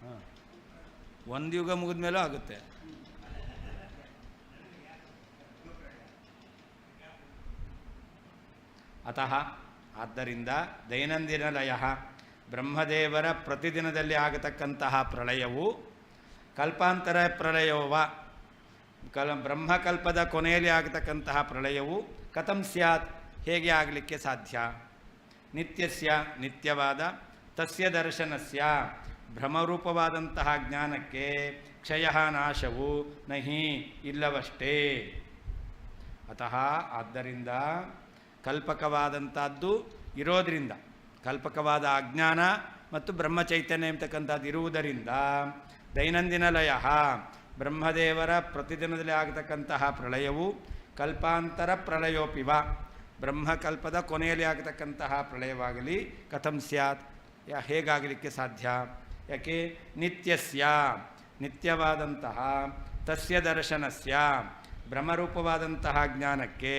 A: ಹಾಂ, ಒಂದು ಯುಗ ಮುಗಿದ ಮೇಲೂ ಆಗುತ್ತೆ. ಅತಃ ಆದ್ದರಿಂದ ದೈನಂದಿನ ಲಯ, ಬ್ರಹ್ಮದೇವರ ಪ್ರತಿದಿನದಲ್ಲಿ ಆಗತಕ್ಕಂತಹ ಪ್ರಳಯವು ಕಲ್ಪಾಂತರ ಪ್ರಳಯವವ, ಬ್ರಹ್ಮಕಲ್ಪದ ಕೊನೆಯಲ್ಲಿ ಆಗತಕ್ಕಂತಹ ಪ್ರಳಯವು ಕಥಂ ಸ್ಯಾತ್, ಹೇಗೆ ಆಗಲಿಕ್ಕೆ ಸಾಧ್ಯ? ನಿತ್ಯಸ್ಯ ನಿತ್ಯವಾದ, ತಸ್ಯ ದರ್ಶನಸ್ಯ ಭ್ರಮರೂಪವಾದಂತಹ ಜ್ಞಾನಕ್ಕೆ ಕ್ಷಯ ನಾಶವು ನಹಿ ಇಲ್ಲವಷ್ಟೇ. ಅತಃ ಆದ್ದರಿಂದ ಕಲ್ಪಕವಾದಂಥದ್ದು ಇರೋದರಿಂದ, ಕಲ್ಪಕವಾದ ಅಜ್ಞಾನ ಮತ್ತು ಬ್ರಹ್ಮಚೈತನ್ಯ ಎಂಬತಕ್ಕಂಥದ್ದು ಇರುವುದರಿಂದ ದೈನಂದಿನ ಲಯ, ಬ್ರಹ್ಮದೇವರ ಪ್ರತಿದಿನದಲ್ಲಿ ಆಗತಕ್ಕಂತಹ ಪ್ರಳಯವು ಕಲ್ಪಾಂತರ ಪ್ರಳಯೋಪಿವ, ಬ್ರಹ್ಮಕಲ್ಪದ ಕೊನೆಯಲ್ಲಿ ಆಗತಕ್ಕಂತಹ ಪ್ರಳಯವಾಗಲಿ ಕಥಂ ಸ್ಯಾತ್, ಹೇಗಾಗಲಿಕ್ಕೆ ಸಾಧ್ಯ? ಯಾಕೆ? ನಿತ್ಯಸ್ಯ ನಿತ್ಯವಾದಂತಹ, ತಸ್ಯ ದರ್ಶನಸ್ಯ ಭ್ರಮರೂಪವಾದಂತಹ ಜ್ಞಾನಕ್ಕೆ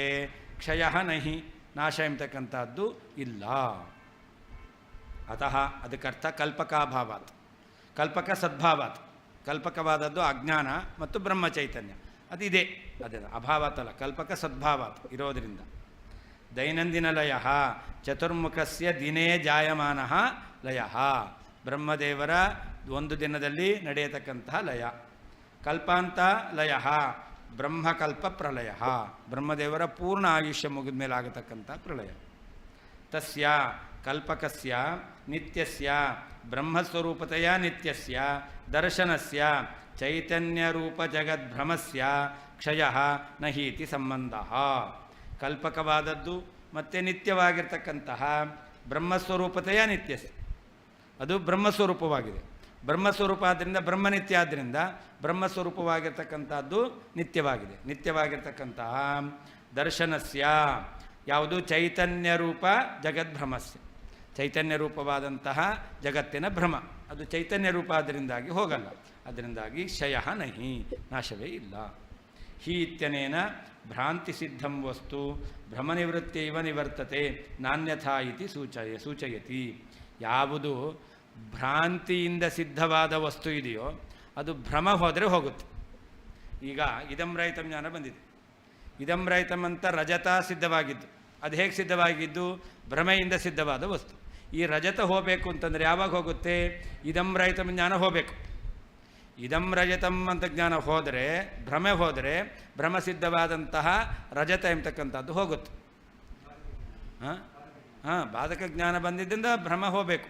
A: ಕ್ಷಯ ನಹಿ ನಾಶ ಎಂಬತಕ್ಕಂಥದ್ದು ಇಲ್ಲ. ಅತಃ ಅದಕ್ಕರ್ಥ ಕಲ್ಪಕಾಭಾವಾತ್, ಕಲ್ಪಕ ಸದ್ಭಾವಾತ್, ಕಲ್ಪಕವಾದದ್ದು ಅಜ್ಞಾನ ಮತ್ತು ಬ್ರಹ್ಮಚೈತನ್ಯ ಅದಿದೆ, ಅದೇ ಅಭಾವಾತಲ್ಲ, ಕಲ್ಪಕ ಸದ್ಭಾವಾತ್ ಇರೋದರಿಂದ. ದೈನಂದಿನ ಲಯ ಚತುರ್ಮುಖಸ್ಯ ದಿನೇ ಜಾಯಮಾನ ಲಯ, ಬ್ರಹ್ಮದೇವರ ಒಂದು ದಿನದಲ್ಲಿ ನಡೆಯತಕ್ಕಂತಹ ಲಯ. ಕಲ್ಪಾಂತ ಲಯ ಬ್ರಹ್ಮಕಲ್ಪ ಪ್ರಳಯ, ಬ್ರಹ್ಮದೇವರ ಪೂರ್ಣ ಆಯುಷ್ಯ ಮುಗಿದ ಮೇಲೆ ಆಗತಕ್ಕಂಥ ಪ್ರಳಯ. ತಸ್ಯ ಕಲ್ಪಕಸ್ಯ ನಿತ್ಯಸ್ಯ ಬ್ರಹ್ಮಸ್ವರೂಪತೆಯ ನಿತ್ಯಸ್ಯ ದರ್ಶನಸ್ಯ ಚೈತನ್ಯರೂಪ ಜಗದ್ಭ್ರಮಸ್ಯ ಕ್ಷಯ ನಹೀತಿ ಸಂಬಂಧ. ಕಲ್ಪಕವಾದದ್ದು ಮತ್ತು ನಿತ್ಯವಾಗಿರ್ತಕ್ಕಂತಹ ಬ್ರಹ್ಮಸ್ವರೂಪತೆಯ ನಿತ್ಯಸ್ಯ, ಅದು ಬ್ರಹ್ಮಸ್ವರೂಪವಾಗಿದೆ. ಬ್ರಹ್ಮಸ್ವರೂಪ ಆದ್ದರಿಂದ ಬ್ರಹ್ಮನಿತ್ಯ, ಆದ್ದರಿಂದ ಬ್ರಹ್ಮಸ್ವರೂಪವಾಗಿರ್ತಕ್ಕಂಥದ್ದು ನಿತ್ಯವಾಗಿದೆ. ನಿತ್ಯವಾಗಿರ್ತಕ್ಕಂತಹ ದರ್ಶನಸ್ಯ ಯಾವುದು? ಚೈತನ್ಯ ರೂಪ ಜಗದ್ಭ್ರಮಸ್ಯ, ಚೈತನ್ಯ ರೂಪವಾದಂತಹ ಜಗತ್ತಿನ ಭ್ರಮ, ಅದು ಚೈತನ್ಯ ರೂಪ ಅದರಿಂದಾಗಿ ಹೋಗಲ್ಲ, ಅದರಿಂದಾಗಿ ಕ್ಷಯ ನಹಿ ನಾಶವೇ ಇಲ್ಲ. ಹಿ ಇತ್ಯನೇನ ಭ್ರಾಂತಿ ಸಿದ್ಧಂ ವಸ್ತು ಭ್ರಮನಿವೃತ್ತಿಯವ ನಿವರ್ತತೆ ನಾನ್ಯಥಾ ಇತಿ ಸೂಚಯತಿ. ಯಾವುದು ಭ್ರಾಂತಿಯಿಂದ ಸಿದ್ಧವಾದ ವಸ್ತು ಇದೆಯೋ ಅದು ಭ್ರಮ ಹೋದರೆ ಹೋಗುತ್ತೆ. ಈಗ ಇದಂ ರಹಿತಂ ಜ್ಞಾನ ಬಂದಿದೆ, ಇದಂ ರಹಿತಂ ಅಂತ ರಜತ ಸಿದ್ಧವಾಗಿದ್ದು, ಅದು ಹೇಗೆ ಸಿದ್ಧವಾಗಿದ್ದು? ಭ್ರಮೆಯಿಂದ ಸಿದ್ಧವಾದ ವಸ್ತು. ಈ ರಜತ ಹೋಗಬೇಕು ಅಂತಂದರೆ ಯಾವಾಗ ಹೋಗುತ್ತೆ? ಇದಂ ರಹಿತಂ ಜ್ಞಾನ ಹೋಗಬೇಕು. ಇದಂ ರಜತಂ ಅಂತ ಜ್ಞಾನ ಹೋದರೆ, ಭ್ರಮೆ ಹೋದರೆ ಭ್ರಮಸಿದ್ಧವಾದಂತಹ ರಜತ ಎಂಬತಕ್ಕಂಥದ್ದು ಹೋಗುತ್ತೆ. ಬಾಧಕ ಜ್ಞಾನ ಬಂದಿದ್ದರಿಂದ ಭ್ರಮ ಹೋಗಬೇಕು.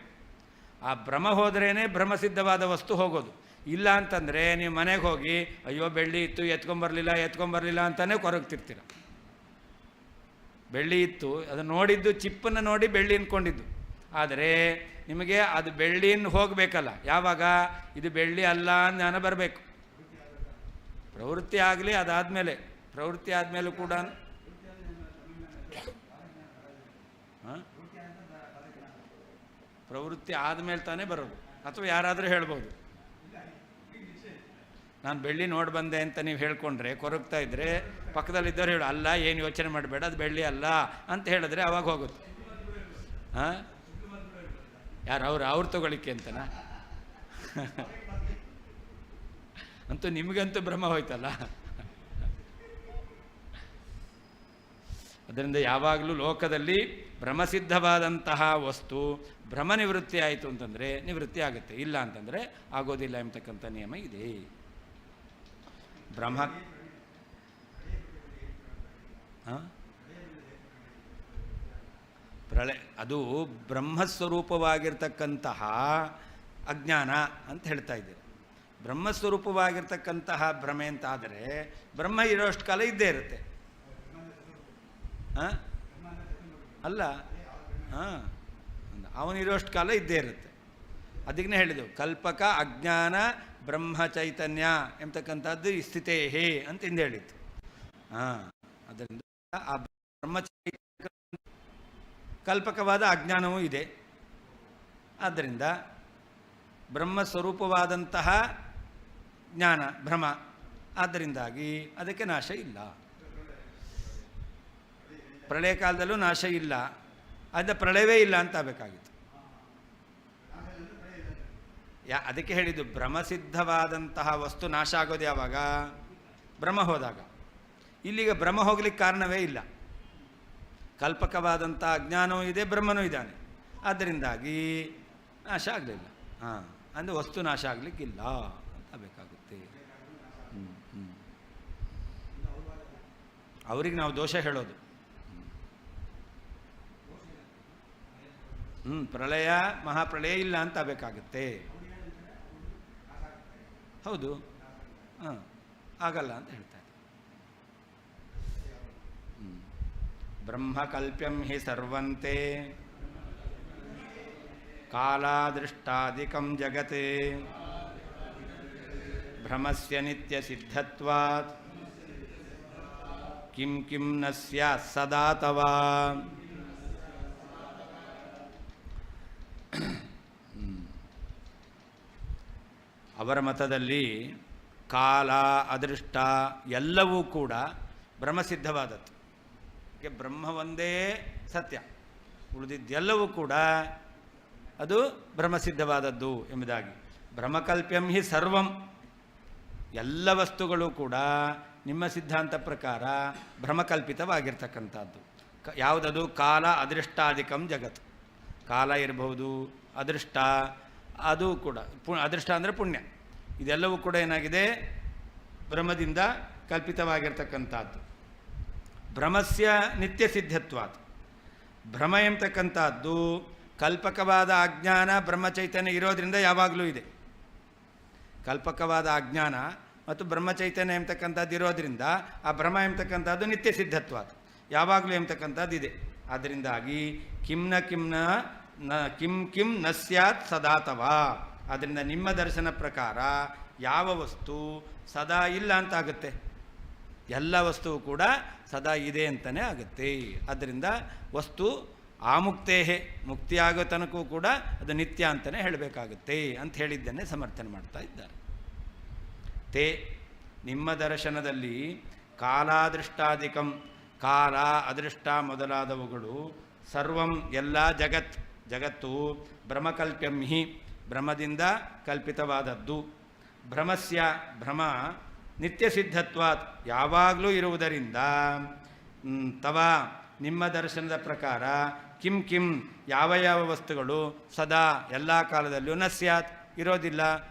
A: ಆ ಭ್ರಮ ಹೋದ್ರೇ ಭ್ರಮಸಿದ್ಧವಾದ ವಸ್ತು ಹೋಗೋದು. ಇಲ್ಲ ಅಂತಂದರೆ ನೀವು ಮನೆಗೆ ಹೋಗಿ ಅಯ್ಯೋ ಬೆಳ್ಳಿ ಇತ್ತು ಎತ್ಕೊಂಬರಲಿಲ್ಲ ಅಂತಲೇ ಕೊರಗ್ತಿರ್ತೀರ. ಬೆಳ್ಳಿ ಇತ್ತು, ಅದು ನೋಡಿದ್ದು ಚಿಪ್ಪನ್ನು ನೋಡಿ ಬೆಳ್ಳಿ ಅಂದ್ಕೊಂಡಿದ್ದು. ಆದರೆ ನಿಮಗೆ ಅದು ಬೆಳ್ಳಿಯನ್ನು ಹೋಗಬೇಕಲ್ಲ, ಯಾವಾಗ ಇದು ಬೆಳ್ಳಿ ಅಲ್ಲ ಜ್ಞಾನ ಬರಬೇಕು. ಪ್ರವೃತ್ತಿ ಆಗಲಿ, ಅದಾದಮೇಲೆ ಪ್ರವೃತ್ತಿ ಆದಮೇಲೂ ಕೂಡ ಪ್ರವೃತ್ತಿ ಆದಮೇಲೆ ತಾನೇ ಬರೋದು. ಅಥವಾ ಯಾರಾದರೂ ಹೇಳ್ಬೋದು ನಾನು ಬೆಳ್ಳಿ ನೋಡಿ ಬಂದೆ ಅಂತ ನೀವು ಹೇಳ್ಕೊಂಡ್ರೆ, ಕೊರಗ್ತಾ ಇದ್ದರೆ ಪಕ್ಕದಲ್ಲಿದ್ದವ್ರು ಹೇಳು ಅಲ್ಲ ಏನು ಯೋಚನೆ ಮಾಡಬೇಡ ಅದು ಬೆಳ್ಳಿ ಅಲ್ಲ ಅಂತ ಹೇಳಿದ್ರೆ ಅವಾಗ ಹೋಗುತ್ತೆ. ಹಾಂ, ಯಾರು ಅವ್ರು ತಗೊಳ್ಳಿಕ್ಕೆ ಅಂತನಾ? ಅಂತೂ ನಿಮಗಂತೂ ಭ್ರಮ ಹೋಯ್ತಲ್ಲ. ಅದರಿಂದ ಯಾವಾಗಲೂ ಲೋಕದಲ್ಲಿ ಭ್ರಮಸಿದ್ಧವಾದಂತಹ ವಸ್ತು ಭ್ರಮ ನಿವೃತ್ತಿ ಆಯಿತು ಅಂತಂದರೆ ನಿವೃತ್ತಿ ಆಗುತ್ತೆ, ಇಲ್ಲ ಅಂತಂದರೆ ಆಗೋದಿಲ್ಲ ಎಂಬತಕ್ಕಂಥ ನಿಯಮ ಇದೆ. ಬ್ರಹ್ಮ ಪ್ರಳಯ ಅದು ಬ್ರಹ್ಮಸ್ವರೂಪವಾಗಿರ್ತಕ್ಕಂತಹ ಅಜ್ಞಾನ ಅಂತ ಹೇಳ್ತಾ ಇದ್ದೀರಿ. ಬ್ರಹ್ಮಸ್ವರೂಪವಾಗಿರ್ತಕ್ಕಂತಹ ಭ್ರಮೆ ಅಂತಾದರೆ ಬ್ರಹ್ಮ ಇರೋಷ್ಟು ಕಾಲ ಇದ್ದೇ ಇರುತ್ತೆ. ಅಲ್ಲ, ಅವನಿರೋಷ್ಟು ಕಾಲ ಇದ್ದೇ ಇರುತ್ತೆ. ಅದಕ್ಕೆ ಹೇಳಿದೆವು ಕಲ್ಪಕ ಅಜ್ಞಾನ ಬ್ರಹ್ಮ ಚೈತನ್ಯ ಎಂಬತಕ್ಕಂಥದ್ದು ಈ ಸ್ಥಿತೇ ಹೇ ಅಂತ ಹಿಂದೆ ಹೇಳಿತ್ತು. ಅದರಿಂದ ಆ ಬ್ರಹ್ಮ ಕಲ್ಪಕವಾದ ಅಜ್ಞಾನವೂ ಇದೆ. ಆದ್ದರಿಂದ ಬ್ರಹ್ಮಸ್ವರೂಪವಾದಂತಹ ಜ್ಞಾನ ಭ್ರಮ, ಆದ್ದರಿಂದಾಗಿ ಅದಕ್ಕೆ ನಾಶ ಇಲ್ಲ. ಪ್ರಳಯ ಕಾಲದಲ್ಲೂ ನಾಶ ಇಲ್ಲ, ಅದರಿಂದ ಪ್ರಳಯವೇ ಇಲ್ಲ ಅಂತ ಆಗಬೇಕಾಗಿತ್ತು. ಅದಕ್ಕೆ ಹೇಳಿದ್ದು ಭ್ರಮಸಿದ್ಧವಾದಂತಹ ವಸ್ತು ನಾಶ ಆಗೋದು ಯಾವಾಗ? ಭ್ರಮ ಹೋದಾಗ. ಇಲ್ಲಿಗ ಭ್ರಮ ಹೋಗ್ಲಿಕ್ಕೆ ಕಾರಣವೇ ಇಲ್ಲ. ಕಲ್ಪಕವಾದಂಥ ಅಜ್ಞಾನವೂ ಇದೆ, ಬ್ರಹ್ಮನೂ ಇದ್ದಾನೆ, ಆದ್ದರಿಂದಾಗಿ ನಾಶ ಆಗಲಿಲ್ಲ. ಅಂದರೆ ವಸ್ತು ನಾಶ ಆಗಲಿಕ್ಕಿಲ್ಲ ಅಂತ ಬೇಕಾಗುತ್ತೆ. ಅವ್ರಿಗೆ ನಾವು ದೋಷ ಹೇಳೋದು. ಪ್ರಳಯ ಮಹಾಪ್ರಳಯ ಇಲ್ಲ ಅಂತ ಬೇಕಾಗುತ್ತೆ. ಹೌದು, ಆಗಲ್ಲ ಅಂತ ಹೇಳ್ತಾರೆ. ಬ್ರಹ್ಮಕಲ್ಪ್ಯಂ ಹಿ ಸರ್ವಂತೆ ಕಾಲಾದೃಷ್ಟಾದಿಕಂ ಜಗತ್ ಭ್ರಮಸ್ಯ ನಿತ್ಯ ಸಿದ್ಧತ್ವಾತ್ ಕಿಂ ಕಿಂ ನ ಸ್ಯಾತ್ ಸದಾ ತವಾ. ಅವರ ಮತದಲ್ಲಿ ಕಾಲ ಅದೃಷ್ಟ ಎಲ್ಲವೂ ಕೂಡ ಬ್ರಹ್ಮಸಿದ್ಧವಾದದ್ದು. ಬ್ರಹ್ಮ ಒಂದೇ ಸತ್ಯ, ಉಳಿದಿದ್ದೆಲ್ಲವೂ ಕೂಡ ಅದು ಬ್ರಹ್ಮಸಿದ್ಧವಾದದ್ದು ಎಂಬುದಾಗಿ. ಬ್ರಹ್ಮಕಲ್ಪ್ಯಂ ಹಿ ಸರ್ವಂ, ಎಲ್ಲ ವಸ್ತುಗಳು ಕೂಡ ನಿಮ್ಮ ಸಿದ್ಧಾಂತ ಪ್ರಕಾರ ಭ್ರಮಕಲ್ಪಿತವಾಗಿರ್ತಕ್ಕಂಥದ್ದು. ಯಾವುದದು? ಕಾಲ ಅದೃಷ್ಟಾಧಿಕಂ ಜಗತ್. ಕಾಲ ಇರಬಹುದು, ಅದೃಷ್ಟ, ಅದು ಕೂಡ ಅದೃಷ್ಟ ಅಂದರೆ ಪುಣ್ಯ, ಇದೆಲ್ಲವೂ ಕೂಡ ಏನಾಗಿದೆ? ಬ್ರಹ್ಮದಿಂದ ಕಲ್ಪಿತವಾಗಿರ್ತಕ್ಕಂಥದ್ದು. ಭ್ರಮಸ್ಯ ನಿತ್ಯ ಸಿದ್ಧತ್ವಾತ್, ಭ್ರಮ ಎಂಬತಕ್ಕಂಥದ್ದು ಕಲ್ಪಕವಾದ ಅಜ್ಞಾನ ಬ್ರಹ್ಮಚೈತನ್ಯ ಇರೋದರಿಂದ ಯಾವಾಗಲೂ ಇದೆ. ಕಲ್ಪಕವಾದ ಅಜ್ಞಾನ ಮತ್ತು ಬ್ರಹ್ಮಚೈತನ್ಯ ಎಂಬತಕ್ಕಂಥದ್ದು ಇರೋದರಿಂದ ಆ ಭ್ರಮ ಎಂಬತಕ್ಕಂಥದ್ದು ನಿತ್ಯ ಸಿದ್ಧತ್ವಾತ್, ಯಾವಾಗಲೂ ಎಂಬತಕ್ಕಂಥದ್ದು ಇದೆ. ಆದ್ದರಿಂದಾಗಿ ಕಿಂನ ಕಿಂ ಕಿಂ ನ ಸ್ಯಾತ್ ಸದಾತವಾ. ಆದ್ದರಿಂದ ನಿಮ್ಮ ದರ್ಶನ ಪ್ರಕಾರ ಯಾವ ವಸ್ತು ಸದಾ ಇಲ್ಲ ಅಂತ ಆಗುತ್ತೆ? ಎಲ್ಲ ವಸ್ತುವು ಕೂಡ ಸದಾ ಇದೆ ಅಂತಲೇ ಆಗುತ್ತೆ. ಆದ್ದರಿಂದ ವಸ್ತು ಆಮುಕ್ತೇಹೆ, ಮುಕ್ತಿಯಾಗೋ ತನಕವೂ ಕೂಡ ಅದು ನಿತ್ಯ ಅಂತಲೇ ಹೇಳಬೇಕಾಗುತ್ತೆ ಅಂತ ಹೇಳಿದ್ದನ್ನೇ ಸಮರ್ಥನೆ ಮಾಡ್ತಾ ಇದ್ದಾರೆ. ತೇ, ನಿಮ್ಮ ದರ್ಶನದಲ್ಲಿ ಕಾಲಾದೃಷ್ಟಾಧಿಕಂ, ಕಾಲ ಅದೃಷ್ಟ ಮೊದಲಾದವುಗಳು, ಸರ್ವಂ ಎಲ್ಲ ಜಗತ್ತು ಭ್ರಮಕಲ್ಪ್ಯಂ ಹಿ, ಭ್ರಮದಿಂದ ಕಲ್ಪಿತವಾದದ್ದು. ಭ್ರಮಸ್ಯ, ಭ್ರಮ ನಿತ್ಯ ಸಿದ್ಧತ್ವಾತ್, ಯಾವಾಗಲೂ ಇರುವುದರಿಂದ ತವ, ನಿಮ್ಮ ದರ್ಶನದ ಪ್ರಕಾರ ಕಿಂ ಕಿಂ, ಯಾವ ಯಾವ ವಸ್ತುಗಳು ಸದಾ ಎಲ್ಲ ಕಾಲದಲ್ಲೂ ನ ಸ್ಯಾತ್, ಇರೋದಿಲ್ಲ,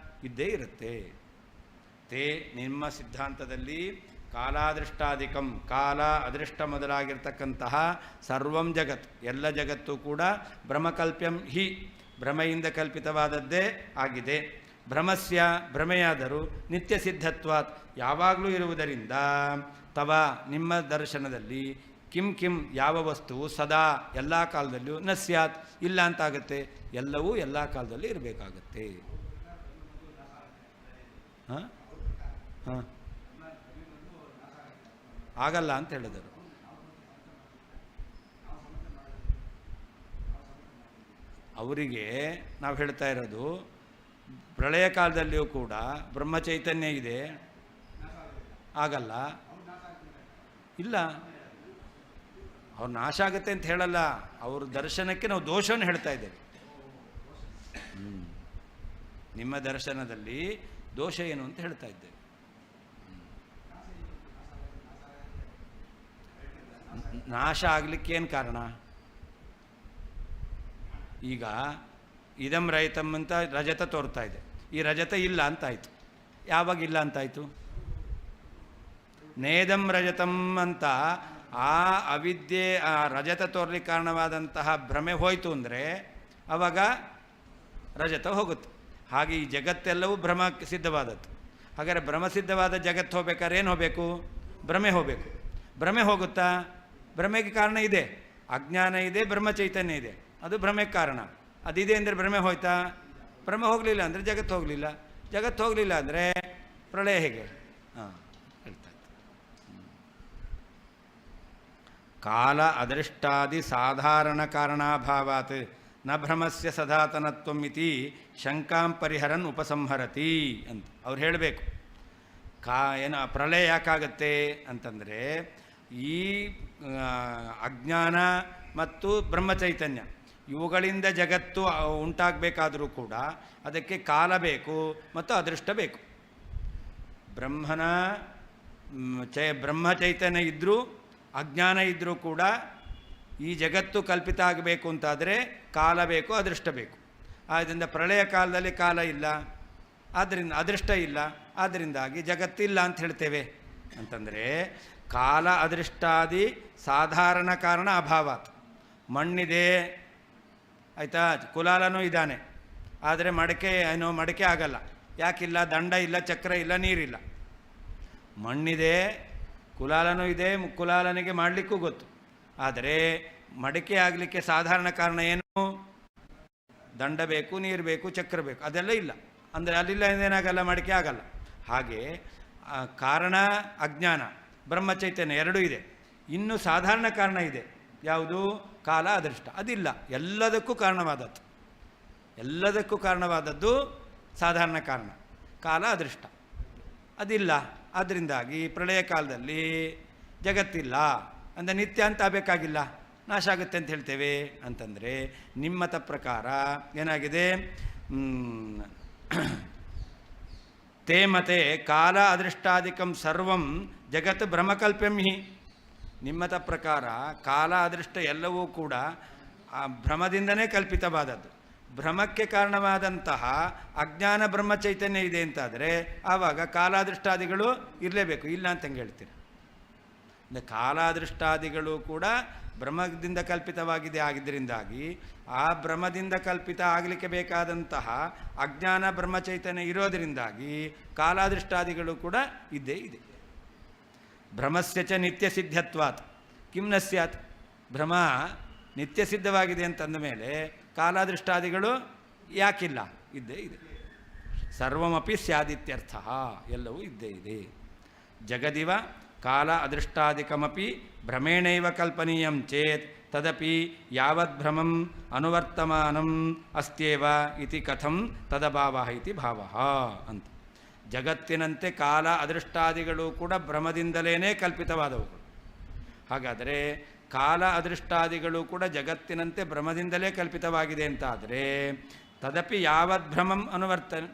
A: ಇದ್ದೇ ಇರುತ್ತೆ. ತೇ, ನಿಮ್ಮ ಸಿದ್ಧಾಂತದಲ್ಲಿ ಕಾಲಾದೃಷ್ಟಾಧಿಕಂ, ಕಾಲ ಅದೃಷ್ಟ ಮೊದಲಾಗಿರ್ತಕ್ಕಂತಹ ಸರ್ವಂ ಜಗತ್, ಎಲ್ಲ ಜಗತ್ತು ಕೂಡ ಭ್ರಮಕಲ್ಪ್ಯಂ ಹಿ, ಭ್ರಮೆಯಿಂದ ಕಲ್ಪಿತವಾದದ್ದೇ ಆಗಿದೆ. ಭ್ರಮಸ್ಯ ಭ್ರಮೆಯಾದರೂ ನಿತ್ಯ ಸಿದ್ಧತ್ವಾತ್ ಯಾವಾಗಲೂ ಇರುವುದರಿಂದ ತವ ನಿಮ್ಮ ದರ್ಶನದಲ್ಲಿ ಕಿಂ ಯಾವ ವಸ್ತುವು ಸದಾ ಎಲ್ಲ ಕಾಲದಲ್ಲಿಯೂ ನ ಸ್ಯಾತ್ ಇಲ್ಲ ಅಂತಾಗುತ್ತೆ. ಎಲ್ಲವೂ ಎಲ್ಲ ಕಾಲದಲ್ಲಿ ಇರಬೇಕಾಗತ್ತೆ. ಹಾಂ ಹಾಂ ಆಗಲ್ಲ ಅಂತ ಹೇಳಿದರು. ಅವರಿಗೆ ನಾವು ಹೇಳ್ತಾ ಇರೋದು ಪ್ರಳಯ ಕಾಲದಲ್ಲಿಯೂ ಕೂಡ ಬ್ರಹ್ಮಚೈತನ್ಯ ಇದೆ, ಆಗಲ್ಲ, ಇಲ್ಲ, ಅವ್ರು ನಾಶ ಆಗುತ್ತೆ ಅಂತ ಹೇಳಲ್ಲ. ಅವ್ರ ದರ್ಶನಕ್ಕೆ ನಾವು ದೋಷವನ್ನು ಹೇಳ್ತಾ ಇದ್ದೇವೆ. ನಿಮ್ಮ ದರ್ಶನದಲ್ಲಿ ದೋಷ ಏನು ಅಂತ ಹೇಳ್ತಾ ಇದ್ದೇವೆ. ನಾಶ ಆಗಲಿಕ್ಕೇನು ಕಾರಣ? ಈಗ ಇದಂ ರಹಿತಂ ಅಂತ ರಜತ ತೋರ್ತಾ ಇದೆ. ಈ ರಜತ ಇಲ್ಲ ಅಂತಾಯಿತು. ಯಾವಾಗ ಇಲ್ಲ ಅಂತಾಯಿತು? ನೇದಂ ರಜತಂ ಅಂತ ಆ ಅವಿದ್ಯೆ, ಆ ರಜತ ತೋರ್ಲಿಕ್ಕೆ ಕಾರಣವಾದಂತಹ ಭ್ರಮೆ ಹೋಯಿತು ಅಂದರೆ ಆವಾಗ ರಜತ ಹೋಗುತ್ತೆ. ಹಾಗೆ ಈ ಜಗತ್ತೆಲ್ಲವೂ ಭ್ರಮ ಸಿದ್ಧವಾದದ್ದು. ಹಾಗಾದರೆ ಭ್ರಮಸಿದ್ಧವಾದ ಜಗತ್ತು ಹೋಗ್ಬೇಕಾದ್ರೆ ಏನು ಹೋಗಬೇಕು? ಭ್ರಮೆ ಹೋಗಬೇಕು. ಭ್ರಮೆ ಹೋಗುತ್ತಾ? ಭ್ರಮೆಗೆ ಕಾರಣ ಇದೆ, ಅಜ್ಞಾನ ಇದೆ, ಬ್ರಹ್ಮಚೈತನ್ಯ ಇದೆ, ಅದು ಭ್ರಮೆಗೆ ಕಾರಣ. ಅದಿದೆ ಅಂದರೆ ಭ್ರಮೆ ಹೋಯ್ತಾ? ಭ್ರಮೆ ಹೋಗಲಿಲ್ಲ ಅಂದರೆ ಜಗತ್ತು ಹೋಗಲಿಲ್ಲ. ಜಗತ್ತು ಹೋಗಲಿಲ್ಲ ಅಂದರೆ ಪ್ರಳಯ ಹೇಗೆ? ಹಾಂ, ಹೇಳ್ತಾ ಕಾಲ ಅದೃಷ್ಟಾದಿ ಸಾಧಾರಣ ಕಾರಣಾಭಾವಾತ್ ನ ಭ್ರಮಸ್ಯ ಸದಾತನತ್ವಂ ಇತಿ ಶಂಕಾಂ ಪರಿಹರನ್ ಉಪಸಂಹರತಿ ಅಂತ ಅವ್ರು ಹೇಳಬೇಕು. ಏನು ಪ್ರಳಯ ಯಾಕಾಗತ್ತೆ ಅಂತಂದರೆ ಈ ಅಜ್ಞಾನ ಮತ್ತು ಬ್ರಹ್ಮಚೈತನ್ಯ ಇವುಗಳಿಂದ ಜಗತ್ತು ಉಂಟಾಗಬೇಕಾದರೂ ಕೂಡ ಅದಕ್ಕೆ ಕಾಲ ಬೇಕು ಮತ್ತು ಅದೃಷ್ಟ ಬೇಕು. ಬ್ರಹ್ಮಚೈತನ್ಯ ಇದ್ದರೂ ಅಜ್ಞಾನ ಇದ್ದರೂ ಕೂಡ ಈ ಜಗತ್ತು ಕಲ್ಪಿತ ಆಗಬೇಕು ಅಂತಾದರೆ ಕಾಲ ಬೇಕು, ಅದೃಷ್ಟ ಬೇಕು. ಆದ್ದರಿಂದ ಪ್ರಳಯ ಕಾಲದಲ್ಲಿ ಕಾಲ ಇಲ್ಲ, ಆದ್ದರಿಂದ ಅದೃಷ್ಟ ಇಲ್ಲ, ಆದ್ದರಿಂದಾಗಿ ಜಗತ್ತಿಲ್ಲ ಅಂತ ಹೇಳ್ತೇವೆ. ಅಂತಂದರೆ ಕಾಲ ಅದೃಷ್ಟಾದಿ ಸಾಧಾರಣ ಕಾರಣ ಅಭಾವಾತ್. ಮಣ್ಣಿದೆ, ಆಯಿತಾ, ಕುಲಾಲನೂ ಇದ್ದಾನೆ, ಆದರೆ ಮಡಕೆ ಆಗಲ್ಲ. ಯಾಕಿಲ್ಲ? ದಂಡ ಇಲ್ಲ, ಚಕ್ರ ಇಲ್ಲ, ನೀರಿಲ್ಲ. ಮಣ್ಣಿದೆ, ಕುಲಾಲನೂ ಇದೆ, ಕುಲಾಲನಿಗೆ ಮಾಡಲಿಕ್ಕೂ ಗೊತ್ತು. ಆದರೆ ಮಡಕೆ ಆಗಲಿಕ್ಕೆ ಸಾಧಾರಣ ಕಾರಣ ಏನು? ದಂಡ ಬೇಕು, ನೀರು ಬೇಕು, ಚಕ್ರ ಬೇಕು. ಅದೆಲ್ಲ ಇಲ್ಲ ಅಂದರೆ ಅಲ್ಲಿಲ್ಲ ಏನಾಗಲ್ಲ, ಮಡಕೆ ಆಗಲ್ಲ. ಹಾಗೆ ಕಾರಣ ಅಜ್ಞಾನ, ಬ್ರಹ್ಮಚೈತನ್ಯ ಎರಡೂ ಇದೆ. ಇನ್ನು ಸಾಧಾರಣ ಕಾರಣ ಇದೆ, ಯಾವುದು? ಕಾಲ ಅದೃಷ್ಟ. ಅದಿಲ್ಲ. ಎಲ್ಲದಕ್ಕೂ ಕಾರಣವಾದದ್ದು, ಎಲ್ಲದಕ್ಕೂ ಕಾರಣವಾದದ್ದು ಸಾಧಾರಣ ಕಾರಣ, ಕಾಲ ಅದೃಷ್ಟ. ಅದಿಲ್ಲ. ಅದರಿಂದಾಗಿ ಪ್ರಳಯ ಕಾಲದಲ್ಲಿ ಜಗತ್ತಿಲ್ಲ ಅಂದರೆ ನಿತ್ಯ ಅಂತ ಆಗಬೇಕಾಗಿಲ್ಲ, ನಾಶ ಆಗುತ್ತೆ ಅಂತ ಹೇಳ್ತೇವೆ. ಅಂತಂದರೆ ನಿಮ್ಮತ ಪ್ರಕಾರ ಏನಾಗಿದೆ? ತೇ ಮತೆ ಕಾಲ ಅದೃಷ್ಟಾದಿಕಂ ಸರ್ವಂ ಜಗತ್ ಭ್ರಮಕಲ್ಪ್ಯಂ ಹಿ. ನಿಮ್ಮತ ಪ್ರಕಾರ ಕಾಲ ಅದೃಷ್ಟ ಎಲ್ಲವೂ ಕೂಡ ಆ ಭ್ರಮದಿಂದನೇ ಕಲ್ಪಿತವಾದದ್ದು. ಭ್ರಮಕ್ಕೆ ಕಾರಣವಾದಂತಹ ಅಜ್ಞಾನ ಬ್ರಹ್ಮಚೈತನ್ಯ ಇದೆ ಅಂತಾದರೆ ಆವಾಗ ಕಾಲಾದೃಷ್ಟಾದಿಗಳು ಇರಲೇಬೇಕು. ಇಲ್ಲ ಅಂತ ಹೆಂಗೆ ಹೇಳ್ತೀರ? ಅಂದರೆ ಕಾಲಾದೃಷ್ಟಾದಿಗಳು ಕೂಡ ಭ್ರಮದಿಂದ ಕಲ್ಪಿತವಾಗಿದೆ. ಆಗಿದ್ದರಿಂದಾಗಿ ಆ ಭ್ರಮದಿಂದ ಕಲ್ಪಿತ ಆಗಲಿಕ್ಕೆ ಬೇಕಾದಂತಹ ಅಜ್ಞಾನ ಬ್ರಹ್ಮಚೈತನ್ಯ ಇರೋದರಿಂದಾಗಿ ಕಾಲಾದೃಷ್ಟಾದಿಗಳು ಕೂಡ ಇದ್ದೇ ಇದೆ. ಭ್ರಮಸ್ಯ ಚ ನಿತ್ಯ ಸಿದ್ಧತ್ವಾತ್ ಕಿಂ ನ ಸ್ಯಾತ್. ಭ್ರಮ ನಿತ್ಯ ಸಿದ್ಧವಾಗಿದೆ ಅಂತಂದ ಮೇಲೆ ಕಾಲಾದೃಷ್ಟಾದಿಗಳು ಯಾಕಿಲ್ಲ? ಇದ್ದೇ ಇದೆ. ಸರ್ವಮಪಿ ಸ್ಯಾದಿತ್ಯರ್ಥ, ಎಲ್ಲವೂ ಇದ್ದೇ ಇದೆ. ಜಗದಿವ ಕಾಲ ಅದೃಷ್ಟಾದಿಕಮಪಿ ಭ್ರಮೇಣೈವ ಕಲ್ಪನೀಯಂ ಚೇತ್ ತದಪಿ ಯಾವದ್ಭ್ರಮಂ ಅನುವರ್ತಮಾನಂ ಅಸ್ತ್ಯೇವ ಇತಿ ಕಥಂ ತದಭಾವಃ ಇತಿ ಭಾವಃ ಅಂತ. ಜಗತ್ತಿನಂತೆ ಕಾಲ ಅದೃಷ್ಟಾದಿಗಳು ಕೂಡ ಭ್ರಮದಿಂದಲೇ ಕಲ್ಪಿತವಾದವುಗಳು. ಹಾಗಾದರೆ ಕಾಲ ಅದೃಷ್ಟಾದಿಗಳು ಕೂಡ ಜಗತ್ತಿನಂತೆ ಭ್ರಮದಿಂದಲೇ ಕಲ್ಪಿತವಾಗಿದೆ ಅಂತಾದರೆ ತದಪಿ ಯಾವದ್ಭ್ರಮಂ ಅನುವರ್ತನ,